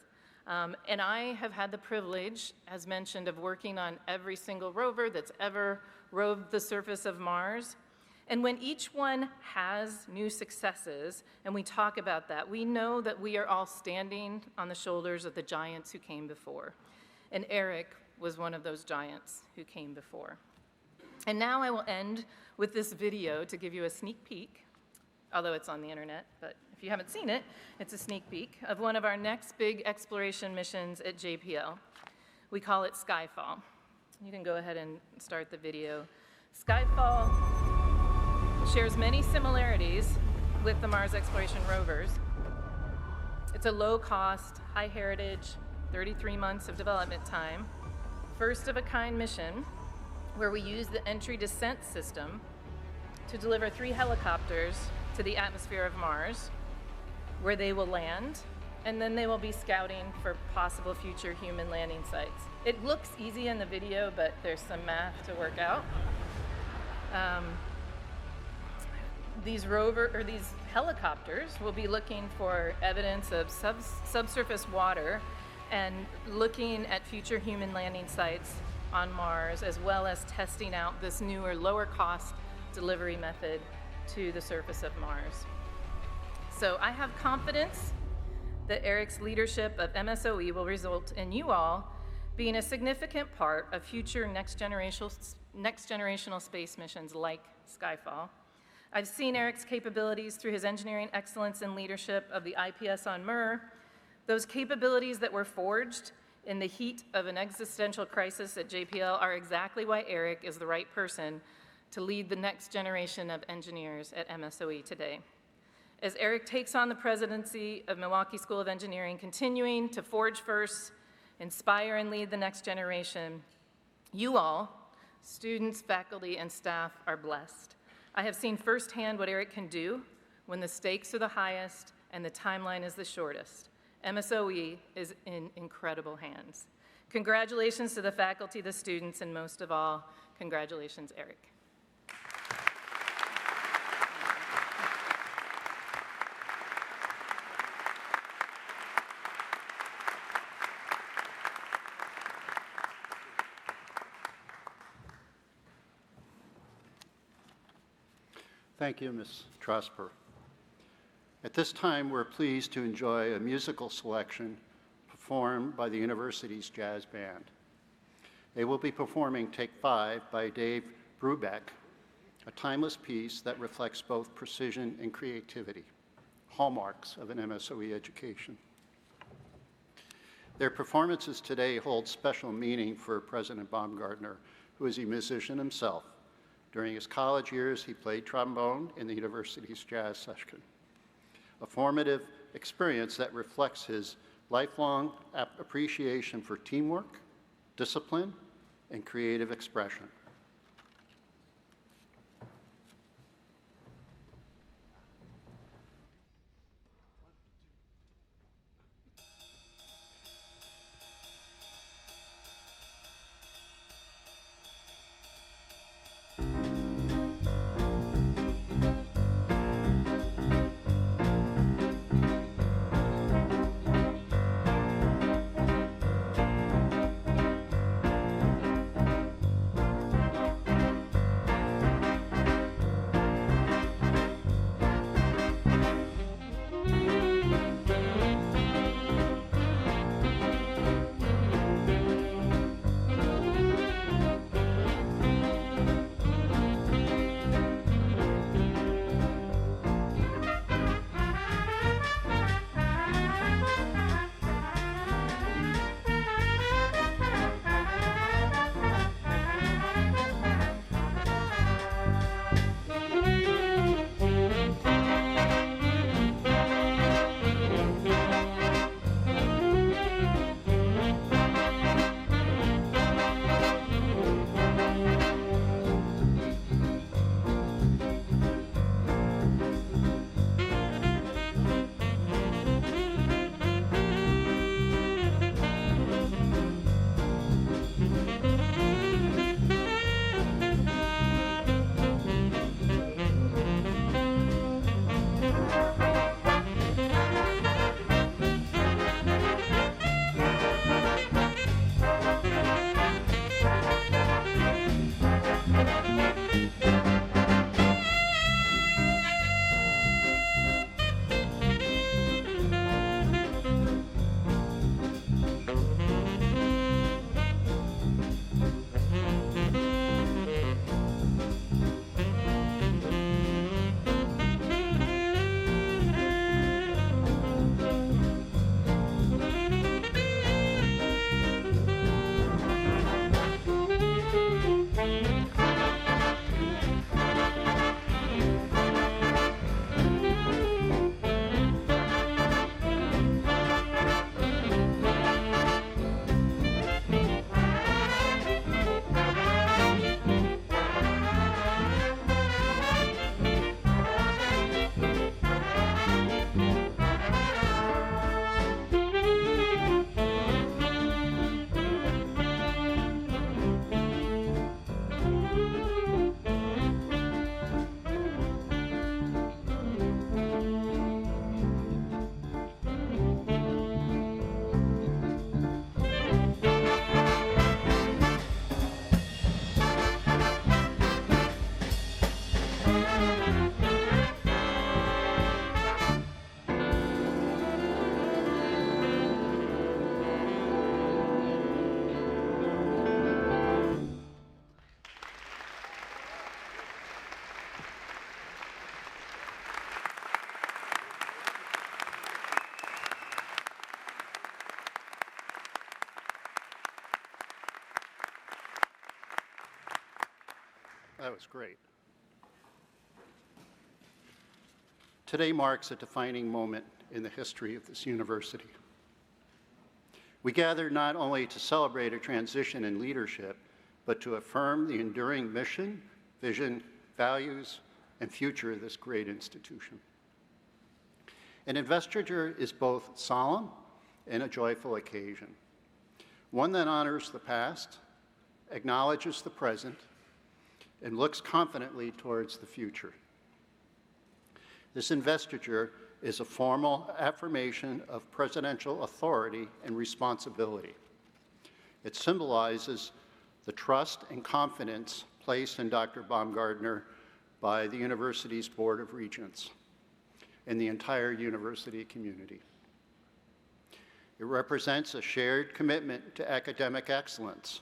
And I have had the privilege, as mentioned, of working on every single rover that's ever roved the surface of Mars. And when each one has new successes, and we talk about that, we know that we are all standing on the shoulders of the giants who came before. And Eric was one of those giants who came before. And now I will end with this video to give you a sneak peek, although it's on the internet, but if you haven't seen it, it's a sneak peek of one of our next big exploration missions at JPL. We call it Skyfall. You can go ahead and start the video. Skyfall shares many similarities with the Mars exploration rovers. It's a low-cost, high-heritage, 33 months of development time, first-of-a-kind mission where we use the entry descent system to deliver 3 helicopters to the atmosphere of Mars, where they will land, and then they will be scouting for possible future human landing sites. It looks easy in the video, but there's some math to work out. These helicopters will be looking for evidence of subsurface water and looking at future human landing sites on Mars, as well as testing out this newer, lower-cost delivery method to the surface of Mars. So I have confidence that Eric's leadership of MSOE will result in you all being a significant part of future next generational space missions like Skyfall. I've seen Eric's capabilities through his engineering excellence and leadership of the IPS on Mir, those capabilities that were forged in the heat of an existential crisis at JPL are exactly why Eric is the right person to lead the next generation of engineers at MSOE today. As Eric takes on the presidency of Milwaukee School of Engineering, continuing to forge first, inspire, and lead the next generation, you all, students, faculty, and staff, are blessed. I have seen firsthand what Eric can do when the stakes are the highest and the timeline is the shortest. MSOE is in incredible hands. Congratulations to the faculty, the students, and most of all, congratulations, Eric. Thank you, Ms. Trosper. At this time, we're pleased to enjoy a musical selection performed by the university's jazz band. They will be performing Take 5 by Dave Brubeck, a timeless piece that reflects both precision and creativity, hallmarks of an MSOE education. Their performances today hold special meaning for President Baumgartner, who is a musician himself. During his college years, he played trombone in the university's jazz section, a formative experience that reflects his lifelong appreciation for teamwork, discipline, and creative expression. That was great. Today marks a defining moment in the history of this university. We gather not only to celebrate a transition in leadership, but to affirm the enduring mission, vision, values, and future of this great institution. An investiture is both solemn and a joyful occasion, one that honors the past, acknowledges the present, and looks confidently towards the future. This investiture is a formal affirmation of presidential authority and responsibility. It symbolizes the trust and confidence placed in Dr. Baumgartner by the university's Board of Regents and the entire university community. It represents a shared commitment to academic excellence,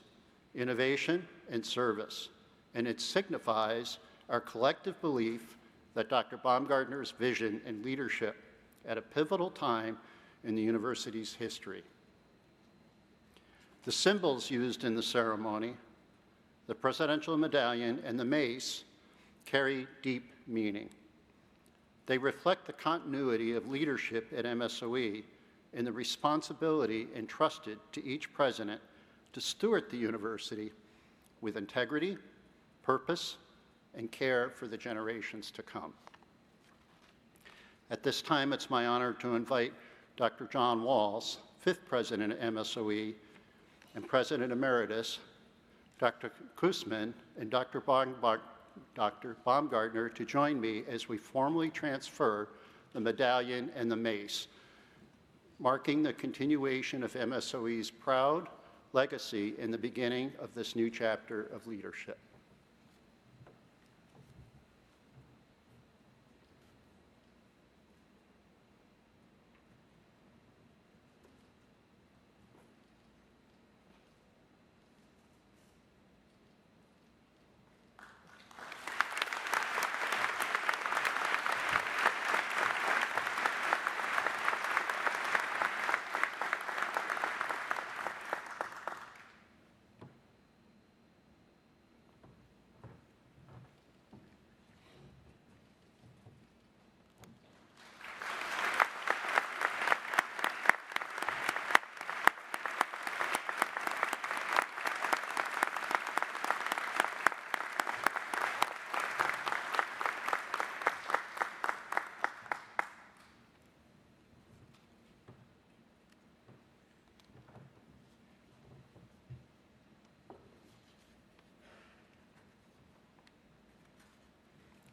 innovation, and service, and it signifies our collective belief that Dr. Baumgartner's vision and leadership at a pivotal time in the university's history. The symbols used in the ceremony, the Presidential Medallion and the mace, carry deep meaning. They reflect the continuity of leadership at MSOE and the responsibility entrusted to each president to steward the university with integrity, purpose, and care for the generations to come. At this time, it's my honor to invite Dr. John Walls, 5th President of MSOE, and President Emeritus, Dr. Kusman, and Dr. Baumgartner to join me as we formally transfer the medallion and the mace, marking the continuation of MSOE's proud legacy in the beginning of this new chapter of leadership.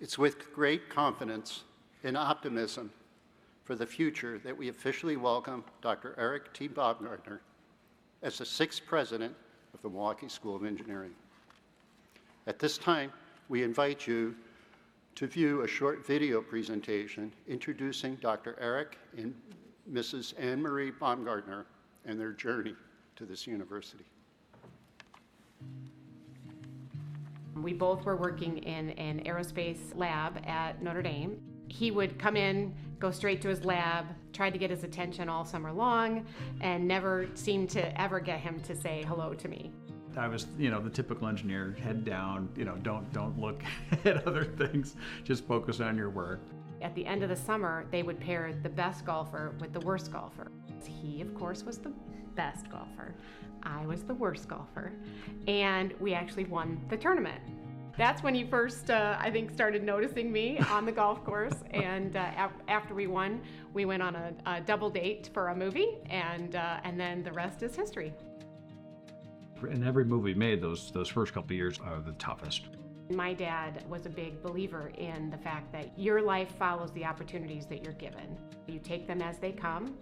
It's with great confidence and optimism for the future that we officially welcome Dr. Eric T. Baumgartner as the 6th president of the Milwaukee School of Engineering. At this time, we invite you to view a short video presentation introducing Dr. Eric and Mrs. Anne Marie Baumgartner and their journey to this university. We both were working in an aerospace lab at Notre Dame. He would come in, go straight to his lab, tried to get his attention all summer long, and never seemed to ever get him to say hello to me. I was, the typical engineer, head down, don't look at other things, just focus on your work. At the end of the summer, they would pair the best golfer with the worst golfer. He, of course, was the best golfer. I was the worst golfer, and we actually won the tournament. That's when he first, I think, started noticing me on the golf course, and after we won, we went on a double date for a movie, and then the rest is history. In every move we made, those first couple of years are the toughest. My dad was a big believer in the fact that your life follows the opportunities that you're given. You take them as they come,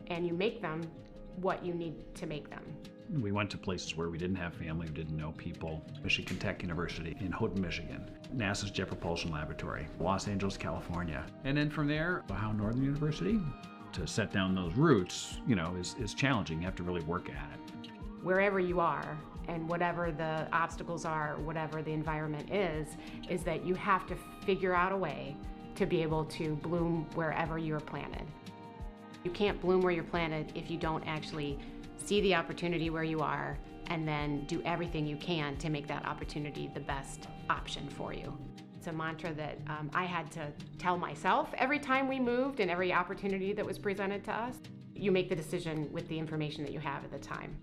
and you make them what you need to make them. We went to places where we didn't have family, we didn't know people. Michigan Tech University in Houghton, Michigan. NASA's Jet Propulsion Laboratory, Los Angeles, California. And then from there, Ohio Northern University. To set down those roots, is challenging. You have to really work at it. Wherever you are, and whatever the obstacles are, whatever the environment is that you have to figure out a way to be able to bloom wherever you're planted. You can't bloom where you're planted if you don't actually see the opportunity where you are and then do everything you can to make that opportunity the best option for you. It's a mantra that I had to tell myself every time we moved and every opportunity that was presented to us. You make the decision with the information that you have at the time.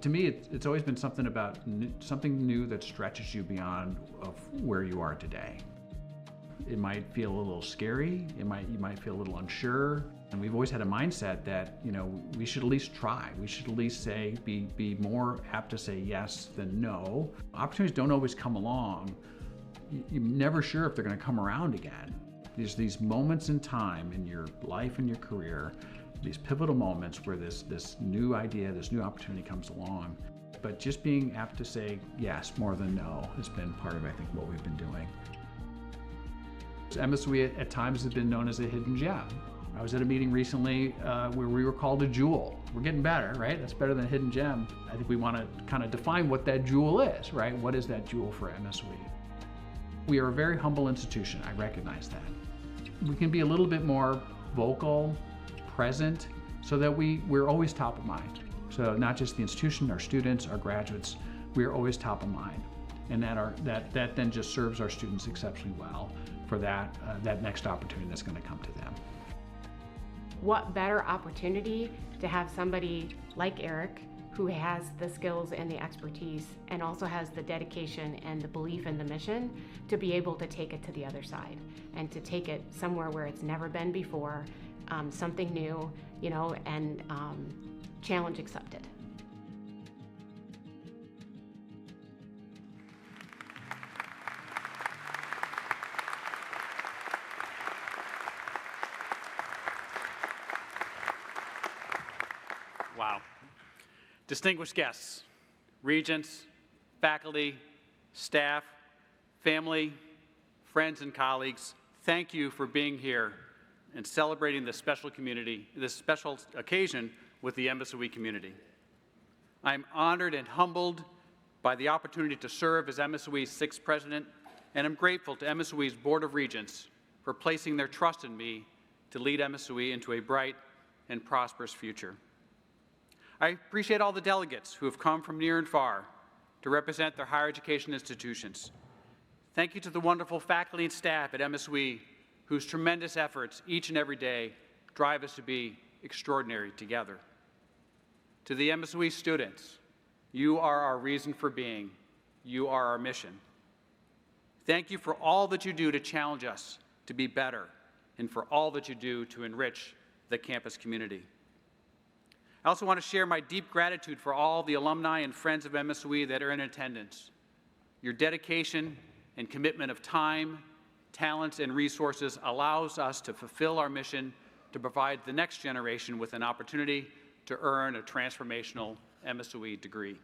To me, it's always been something about something new that stretches you beyond of where you are today. It might feel a little scary. You might feel a little unsure. And we've always had a mindset that, we should at least try. We should at least be more apt to say yes than no. Opportunities don't always come along. You're never sure if they're going to come around again. There's these moments in time in your life and your career, these pivotal moments where this new idea, this new opportunity comes along. But just being apt to say yes more than no has been part of, I think, what we've been doing. MSOE at times has been known as a hidden gem. I was at a meeting recently where we were called a jewel. We're getting better, right? That's better than a hidden gem. I think we want to kind of define what that jewel is, right? What is that jewel for MSOE? We are a very humble institution, I recognize that. We can be a little bit more vocal, present, so that we're always top of mind. So not just the institution, our students, our graduates, we are always top of mind. And that then just serves our students exceptionally well for that next opportunity that's going to come to them. What better opportunity to have somebody like Eric, who has the skills and the expertise and also has the dedication and the belief in the mission to be able to take it to the other side and to take it somewhere where it's never been before, something new, and challenge accepted. Wow. Distinguished guests, regents, faculty, staff, family, friends, and colleagues, thank you for being here and celebrating this special occasion with the MSOE community. I'm honored and humbled by the opportunity to serve as MSOE's 6th president, and I'm grateful to MSOE's Board of Regents for placing their trust in me to lead MSOE into a bright and prosperous future. I appreciate all the delegates who have come from near and far to represent their higher education institutions. Thank you to the wonderful faculty and staff at MSOE whose tremendous efforts each and every day drive us to be extraordinary together. To the MSOE students, you are our reason for being. You are our mission. Thank you for all that you do to challenge us to be better and for all that you do to enrich the campus community. I also want to share my deep gratitude for all the alumni and friends of MSOE that are in attendance. Your dedication and commitment of time, talents, and resources allows us to fulfill our mission to provide the next generation with an opportunity to earn a transformational MSOE degree.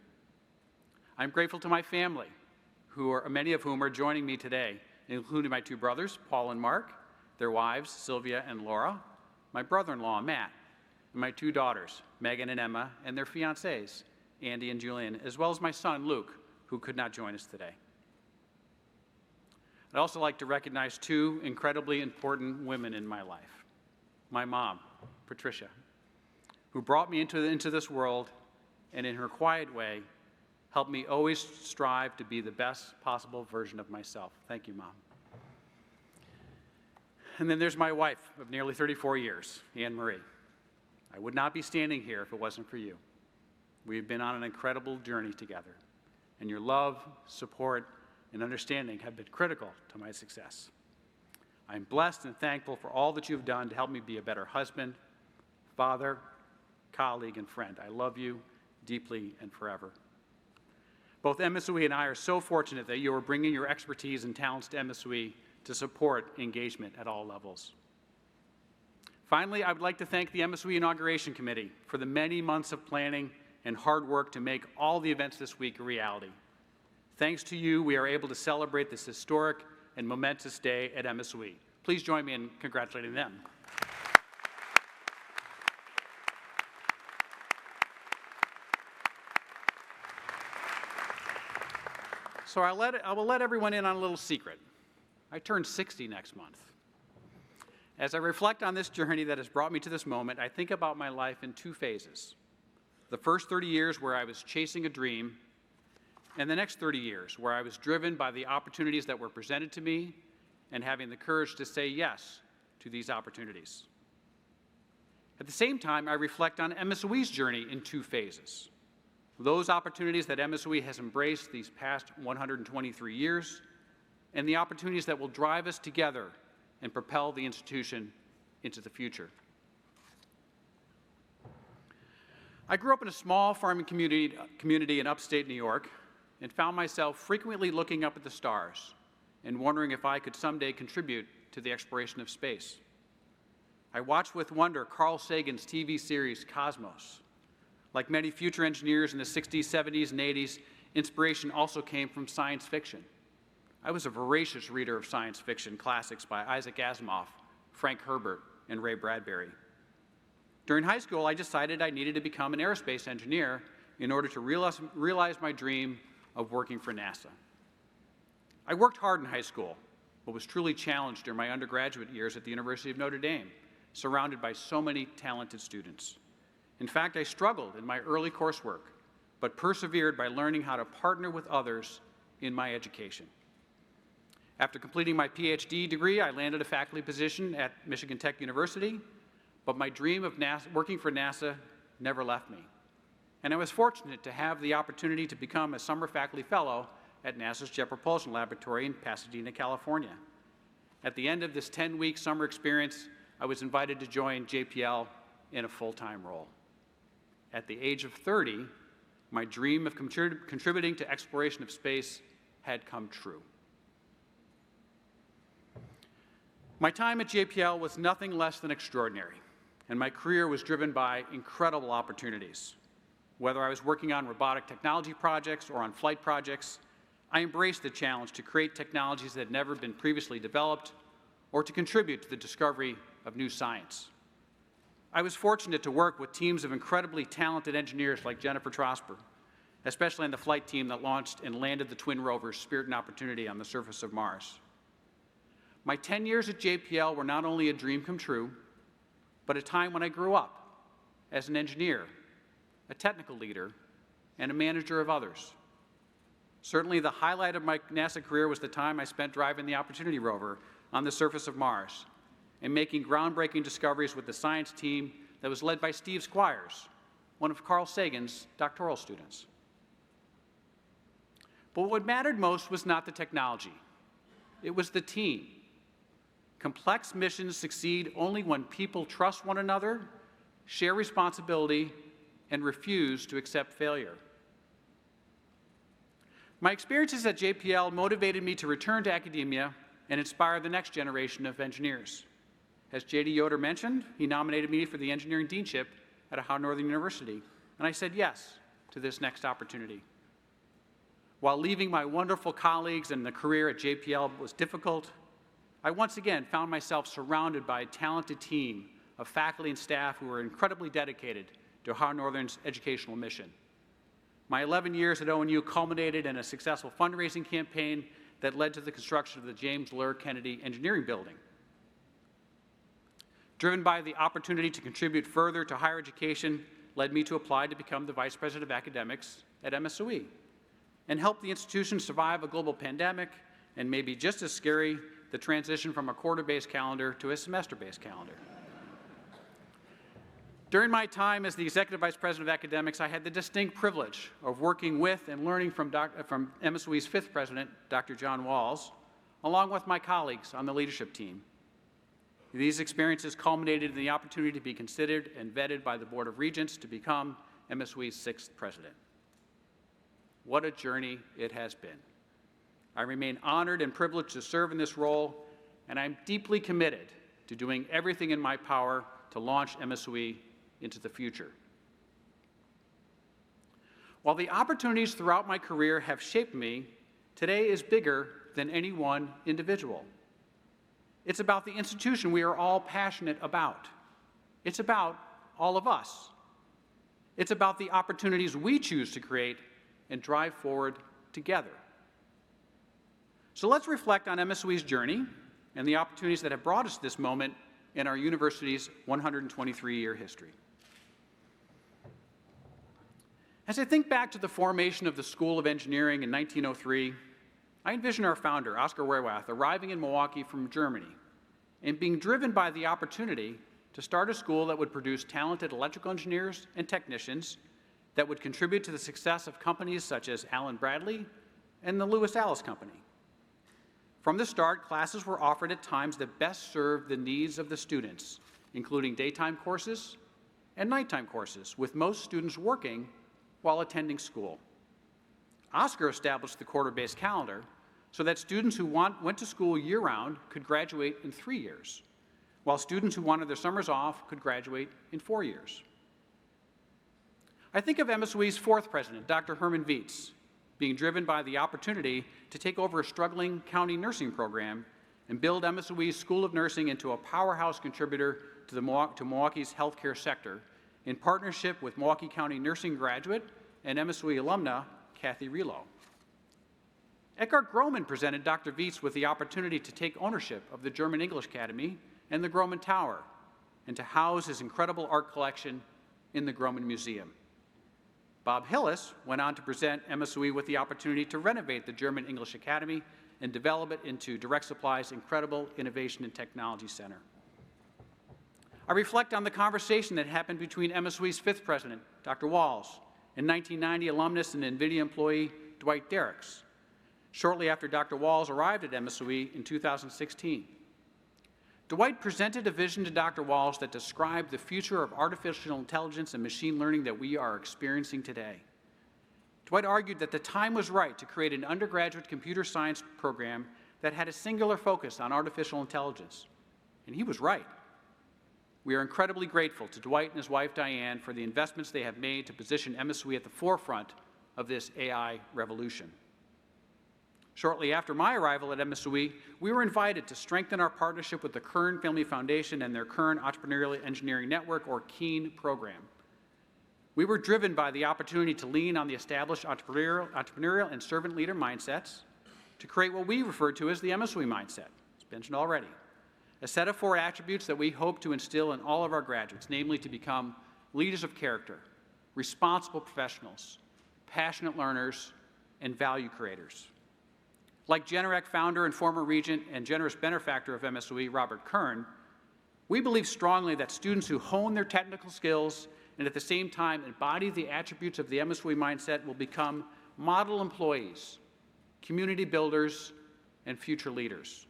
I'm grateful to my family, many of whom are joining me today, including my 2 brothers, Paul and Mark, their wives, Sylvia and Laura, my brother-in-law, Matt, and my 2 daughters, Megan and Emma, and their fiancés, Andy and Julian, as well as my son, Luke, who could not join us today. I'd also like to recognize 2 incredibly important women in my life. My mom, Patricia, who brought me into this world and in her quiet way helped me always strive to be the best possible version of myself. Thank you, Mom. And then there's my wife of nearly 34 years, Anne Marie. I would not be standing here if it wasn't for you. We've been on an incredible journey together, and your love, support, and understanding have been critical to my success. I'm blessed and thankful for all that you've done to help me be a better husband, father, colleague, and friend. I love you deeply and forever. Both MSOE and I are so fortunate that you are bringing your expertise and talents to MSOE to support engagement at all levels. Finally, I would like to thank the MSOE Inauguration Committee for the many months of planning and hard work to make all the events this week a reality. Thanks to you, we are able to celebrate this historic and momentous day at MSOE. Please join me in congratulating them. So I will let everyone in on a little secret. I turn 60 next month. As I reflect on this journey that has brought me to this moment, I think about my life in 2 phases. The first 30 years where I was chasing a dream, and the next 30 years where I was driven by the opportunities that were presented to me and having the courage to say yes to these opportunities. At the same time, I reflect on MSOE's journey in two phases. Those opportunities that MSOE has embraced these past 123 years, and the opportunities that will drive us together and propel the institution into the future. I grew up in a small farming community in upstate New York and found myself frequently looking up at the stars and wondering if I could someday contribute to the exploration of space. I watched with wonder Carl Sagan's TV series Cosmos. Like many future engineers in the 60s, 70s, and 80s, inspiration also came from science fiction. I was a voracious reader of science fiction classics by Isaac Asimov, Frank Herbert, and Ray Bradbury. During high school, I decided I needed to become an aerospace engineer in order to realize my dream of working for NASA. I worked hard in high school, but was truly challenged during my undergraduate years at the University of Notre Dame, surrounded by so many talented students. In fact, I struggled in my early coursework, but persevered by learning how to partner with others in my education. After completing my PhD degree, I landed a faculty position at Michigan Tech University, but my dream of working for NASA never left me. And I was fortunate to have the opportunity to become a summer faculty fellow at NASA's Jet Propulsion Laboratory in Pasadena, California. At the end of this 10-week summer experience, I was invited to join JPL in a full-time role. At the age of 30, my dream of contributing to exploration of space had come true. My time at JPL was nothing less than extraordinary, and my career was driven by incredible opportunities. Whether I was working on robotic technology projects or on flight projects, I embraced the challenge to create technologies that had never been previously developed or to contribute to the discovery of new science. I was fortunate to work with teams of incredibly talented engineers like Jennifer Trosper, especially on the flight team that launched and landed the twin rovers Spirit and Opportunity on the surface of Mars. My 10 years at JPL were not only a dream come true, but a time when I grew up as an engineer, a technical leader, and a manager of others. Certainly the highlight of my NASA career was the time I spent driving the Opportunity rover on the surface of Mars and making groundbreaking discoveries with the science team that was led by Steve Squires, one of Carl Sagan's doctoral students. But what mattered most was not the technology. It was the team. Complex missions succeed only when people trust one another, share responsibility, and refuse to accept failure. My experiences at JPL motivated me to return to academia and inspire the next generation of engineers. As J.D. Yoder mentioned, he nominated me for the engineering deanship at Ohio Northern University, and I said yes to this next opportunity. While leaving my wonderful colleagues and the career at JPL was difficult, I once again found myself surrounded by a talented team of faculty and staff who were incredibly dedicated to Ohio Northern's educational mission. My 11 years at ONU culminated in a successful fundraising campaign that led to the construction of the James Lurr Kennedy Engineering Building. Driven by the opportunity to contribute further to higher education led me to apply to become the Vice President of Academics at MSOE and help the institution survive a global pandemic and, maybe just as scary, the transition from a quarter-based calendar to a semester-based calendar. During my time as the Executive Vice President of Academics, I had the distinct privilege of working with and learning from MSOE's fifth president, Dr. John Walls, along with my colleagues on the leadership team. These experiences culminated in the opportunity to be considered and vetted by the Board of Regents to become MSOE's sixth president. What a journey it has been. I remain honored and privileged to serve in this role, and I'm deeply committed to doing everything in my power to launch MSOE into the future. While the opportunities throughout my career have shaped me, today is bigger than any one individual. It's about the institution we are all passionate about. It's about all of us. It's about the opportunities we choose to create and drive forward together. So let's reflect on MSOE's journey and the opportunities that have brought us to this moment in our university's 123-year history. As I think back to the formation of the School of Engineering in 1903, I envision our founder, Oscar Wehrwath, arriving in Milwaukee from Germany and being driven by the opportunity to start a school that would produce talented electrical engineers and technicians that would contribute to the success of companies such as Allen Bradley and the Lewis Alice Company. From the start, classes were offered at times that best served the needs of the students, including daytime courses and nighttime courses, with most students working while attending school. Oscar established the quarter-based calendar so that students who went to school year-round could graduate in 3 years, while students who wanted their summers off could graduate in 4 years. I think of MSOE's fourth president, Dr. Herman Viets, being driven by the opportunity to take over a struggling county nursing program and build MSOE's School of Nursing into a powerhouse contributor to Milwaukee's healthcare sector in partnership with Milwaukee County nursing graduate and MSOE alumna Kathy Relo. Eckhart Grohman presented Dr. Viets with the opportunity to take ownership of the German English Academy and the Grohman Tower and to house his incredible art collection in the Grohman Museum. Bob Hillis went on to present MSOE with the opportunity to renovate the German English Academy and develop it into Direct Supply's incredible Innovation and Technology Center. I reflect on the conversation that happened between MSOE's fifth president, Dr. Walls, and 1990 alumnus and NVIDIA employee Dwight Derricks, shortly after Dr. Walls arrived at MSOE in 2016. Dwight presented a vision to Dr. Walls that described the future of artificial intelligence and machine learning that we are experiencing today. Dwight argued that the time was right to create an undergraduate computer science program that had a singular focus on artificial intelligence. And he was right. We are incredibly grateful to Dwight and his wife Diane for the investments they have made to position MSOE at the forefront of this AI revolution. Shortly after my arrival at MSOE, we were invited to strengthen our partnership with the Kern Family Foundation and their Kern Entrepreneurial Engineering Network, or KEEN program. We were driven by the opportunity to lean on the established entrepreneurial and servant leader mindsets to create what we refer to as the MSOE mindset. It's mentioned already. A set of 4 attributes that we hope to instill in all of our graduates, namely to become leaders of character, responsible professionals, passionate learners, and value creators. Like Generac founder and former regent and generous benefactor of MSOE, Robert Kern, we believe strongly that students who hone their technical skills and at the same time embody the attributes of the MSOE mindset will become model employees, community builders, and future leaders.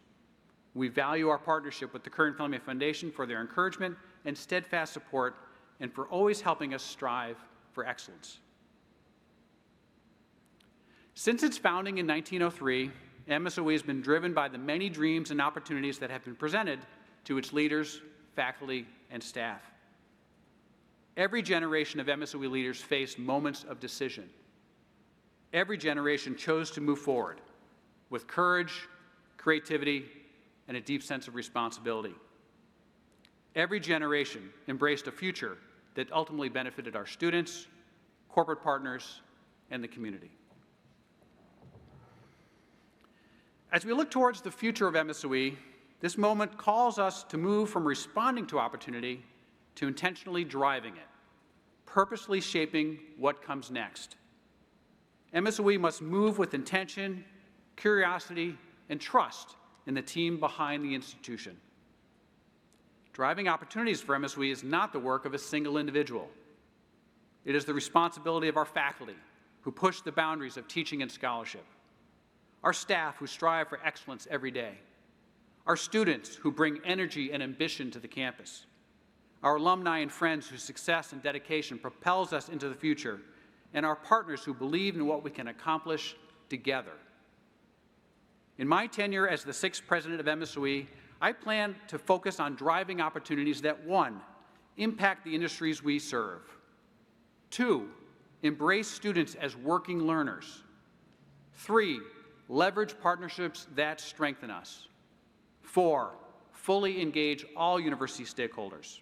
We value our partnership with the Kern Family Foundation for their encouragement and steadfast support and for always helping us strive for excellence. Since its founding in 1903, MSOE has been driven by the many dreams and opportunities that have been presented to its leaders, faculty, and staff. Every generation of MSOE leaders faced moments of decision. Every generation chose to move forward with courage, creativity, and a deep sense of responsibility. Every generation embraced a future that ultimately benefited our students, corporate partners, and the community. As we look towards the future of MSOE, this moment calls us to move from responding to opportunity to intentionally driving it, purposely shaping what comes next. MSOE must move with intention, curiosity, and trust in the team behind the institution. Driving opportunities for MSOE is not the work of a single individual. It is the responsibility of our faculty, who push the boundaries of teaching and scholarship, our staff who strive for excellence every day, our students who bring energy and ambition to the campus, our alumni and friends whose success and dedication propels us into the future, and our partners who believe in what we can accomplish together. In my tenure as the 6th president of MSOE, I plan to focus on driving opportunities that, 1, impact the industries we serve, 2, embrace students as working learners, 3, leverage partnerships that strengthen us, 4, fully engage all university stakeholders,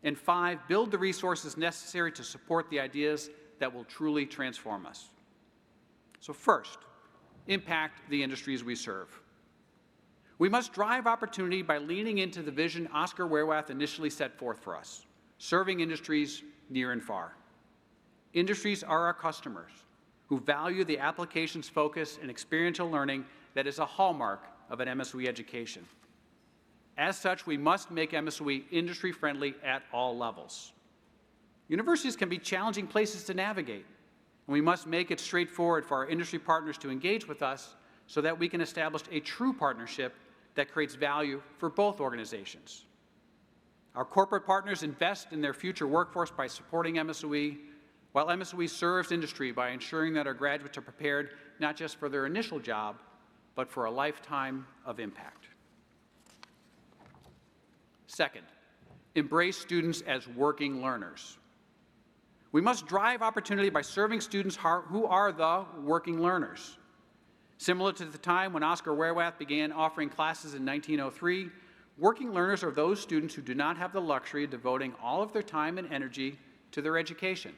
and 5, build the resources necessary to support the ideas that will truly transform us. So first, impact the industries we serve. We must drive opportunity by leaning into the vision Oscar Wehrwath initially set forth for us, serving industries near and far. Industries are our customers who value the applications focus and experiential learning that is a hallmark of an MSOE education. As such, we must make MSOE industry-friendly at all levels. Universities can be challenging places to navigate, and we must make it straightforward for our industry partners to engage with us so that we can establish a true partnership that creates value for both organizations. Our corporate partners invest in their future workforce by supporting MSOE, while MSOE serves industry by ensuring that our graduates are prepared not just for their initial job, but for a lifetime of impact. Second, embrace students as working learners. We must drive opportunity by serving students who are the working learners. Similar to the time when Oscar Weyerwath began offering classes in 1903, working learners are those students who do not have the luxury of devoting all of their time and energy to their education.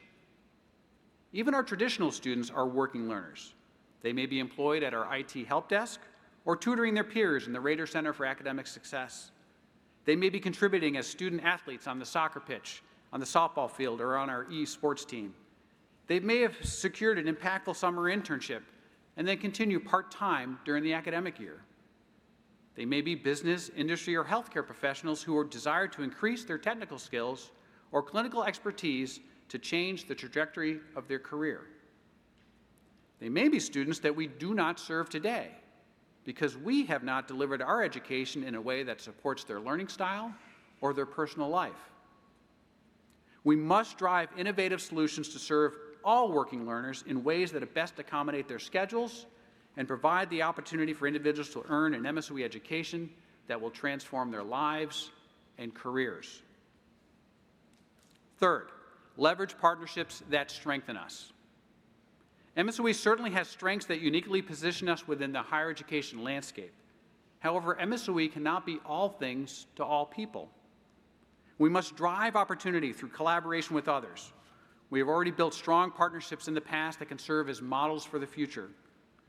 Even our traditional students are working learners. They may be employed at our IT help desk or tutoring their peers in the Rader Center for Academic Success. They may be contributing as student athletes on the soccer pitch, on the softball field, or on our e-sports team. They may have secured an impactful summer internship and then continue part-time during the academic year. They may be business, industry, or healthcare professionals who desire to increase their technical skills or clinical expertise to change the trajectory of their career. They may be students that we do not serve today because we have not delivered our education in a way that supports their learning style or their personal life. We must drive innovative solutions to serve all working learners in ways that best accommodate their schedules and provide the opportunity for individuals to earn an MSOE education that will transform their lives and careers. Third, leverage partnerships that strengthen us. MSOE certainly has strengths that uniquely position us within the higher education landscape. However, MSOE cannot be all things to all people. We must drive opportunity through collaboration with others. We have already built strong partnerships in the past that can serve as models for the future.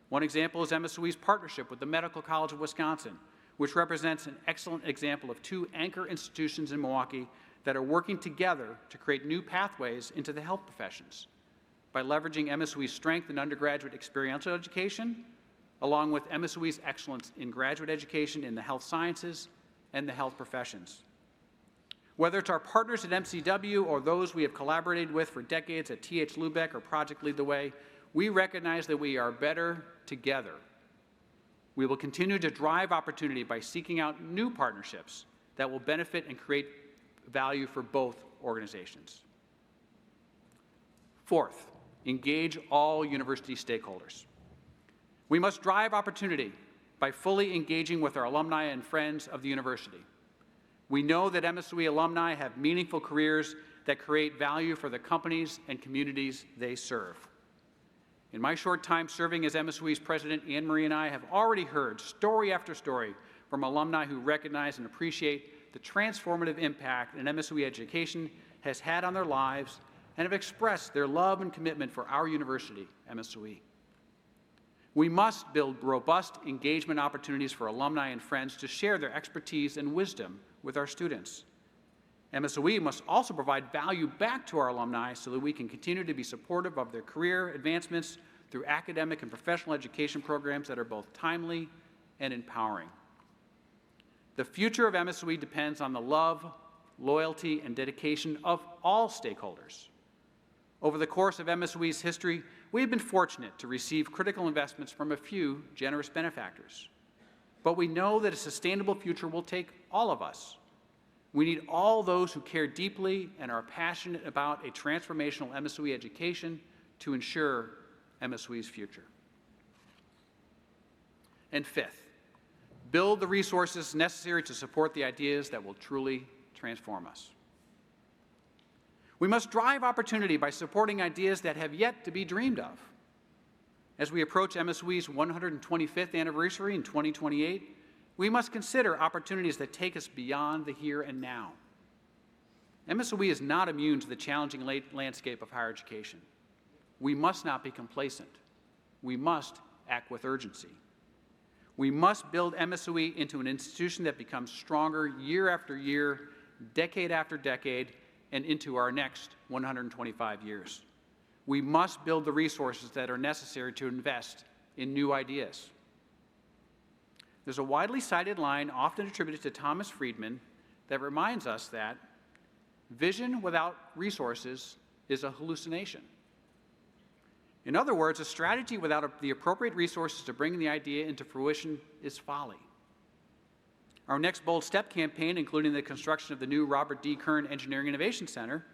One example is MSOE's partnership with the Medical College of Wisconsin, which represents an excellent example of two anchor institutions in Milwaukee that are working together to create new pathways into the health professions by leveraging MSOE's strength in undergraduate experiential education, along with MSOE's excellence in graduate education in the health sciences and the health professions. Whether it's our partners at MCW or those we have collaborated with for decades at TH Lubeck or Project Lead the Way, we recognize that we are better together. We will continue to drive opportunity by seeking out new partnerships that will benefit and create value for both organizations. Fourth, engage all university stakeholders. We must drive opportunity by fully engaging with our alumni and friends of the university. We know that MSOE alumni have meaningful careers that create value for the companies and communities they serve. In my short time serving as MSOE's president, Anne Marie and I have already heard story after story from alumni who recognize and appreciate the transformative impact an MSOE education has had on their lives and have expressed their love and commitment for our university, MSOE. We must build robust engagement opportunities for alumni and friends to share their expertise and wisdom with our students. MSOE must also provide value back to our alumni so that we can continue to be supportive of their career advancements through academic and professional education programs that are both timely and empowering. The future of MSOE depends on the love, loyalty, and dedication of all stakeholders. Over the course of MSOE's history, we have been fortunate to receive critical investments from a few generous benefactors. But we know that a sustainable future will take all of us. We need all those who care deeply and are passionate about a transformational MSOE education to ensure MSOE's future. And fifth, build the resources necessary to support the ideas that will truly transform us. We must drive opportunity by supporting ideas that have yet to be dreamed of. As we approach MSOE's 125th anniversary in 2028, we must consider opportunities that take us beyond the here and now. MSOE is not immune to the challenging landscape of higher education. We must not be complacent. We must act with urgency. We must build MSOE into an institution that becomes stronger year after year, decade after decade, and into our next 125 years. we must build the resources that are necessary to invest in new ideas. There's a widely cited line often attributed to Thomas Friedman that reminds us that vision without resources is a hallucination. In other words, a strategy without the appropriate resources to bring the idea into fruition is folly. Our Next Bold Step campaign, including the construction of the new Robert D. Kern Engineering Innovation Center,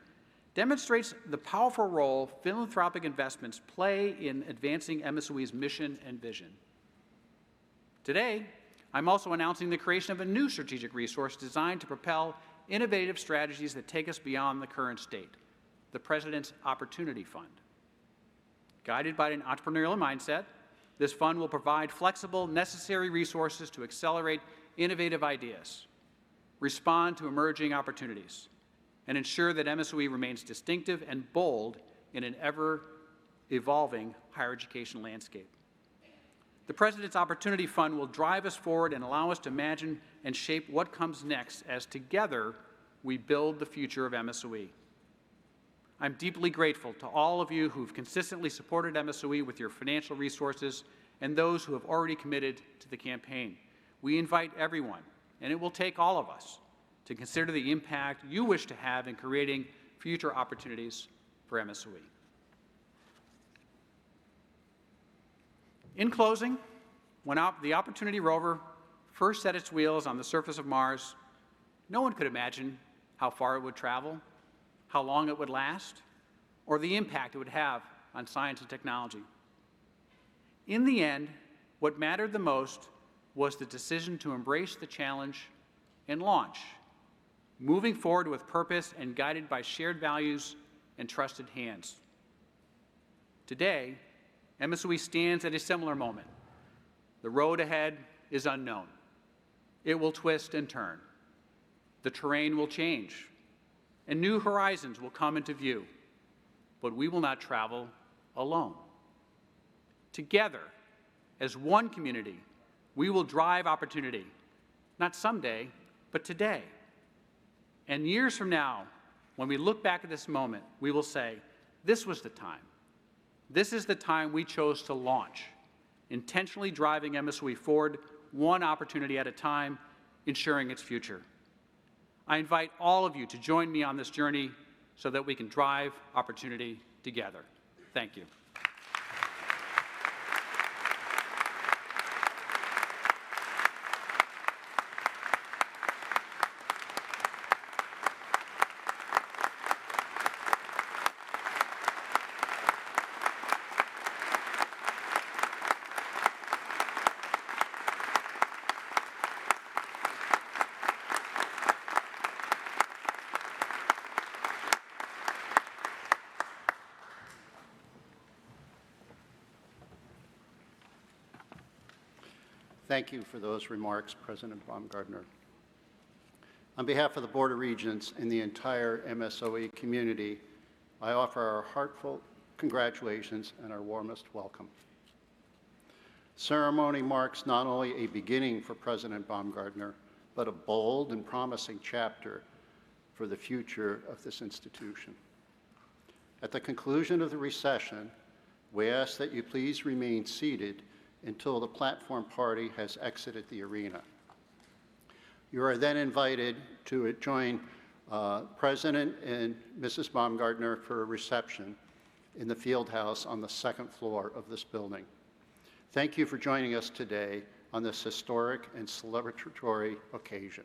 demonstrates the powerful role philanthropic investments play in advancing MSOE's mission and vision. Today, I'm also announcing the creation of a new strategic resource designed to propel innovative strategies that take us beyond the current state, the President's Opportunity Fund. Guided by an entrepreneurial mindset, this fund will provide flexible, necessary resources to accelerate innovative ideas, respond to emerging opportunities, and ensure that MSOE remains distinctive and bold in an ever-evolving higher education landscape. The President's Opportunity Fund will drive us forward and allow us to imagine and shape what comes next as together we build the future of MSOE. I'm deeply grateful to all of you who've consistently supported MSOE with your financial resources and those who have already committed to the campaign. We invite everyone, and it will take all of us, to consider the impact you wish to have in creating future opportunities for MSOE. In closing, when the Opportunity rover first set its wheels on the surface of Mars, no one could imagine how far it would travel, how long it would last, or the impact it would have on science and technology. In the end, what mattered the most was the decision to embrace the challenge and launch, moving forward with purpose and guided by shared values and trusted hands. Today, MSOE stands at a similar moment. The road ahead is unknown. It will twist and turn. The terrain will change, and new horizons will come into view, but we will not travel alone. Together, as one community, we will drive opportunity, not someday, but today. And years from now, when we look back at this moment, we will say, this was the time. This is the time we chose to launch, intentionally driving MSOE forward, one opportunity at a time, ensuring its future. I invite all of you to join me on this journey so that we can drive opportunity together. Thank you. Thank you for those remarks, President Baumgartner. On behalf of the Board of Regents and the entire MSOE community, I offer our heartfelt congratulations and our warmest welcome. Ceremony marks not only a beginning for President Baumgartner, but a bold and promising chapter for the future of this institution. At the conclusion of the recession, we ask that you please remain seated until the platform party has exited the arena. You are then invited to join President and Mrs. Baumgartner for a reception in the field house on the second floor of this building. Thank you for joining us today on this historic and celebratory occasion.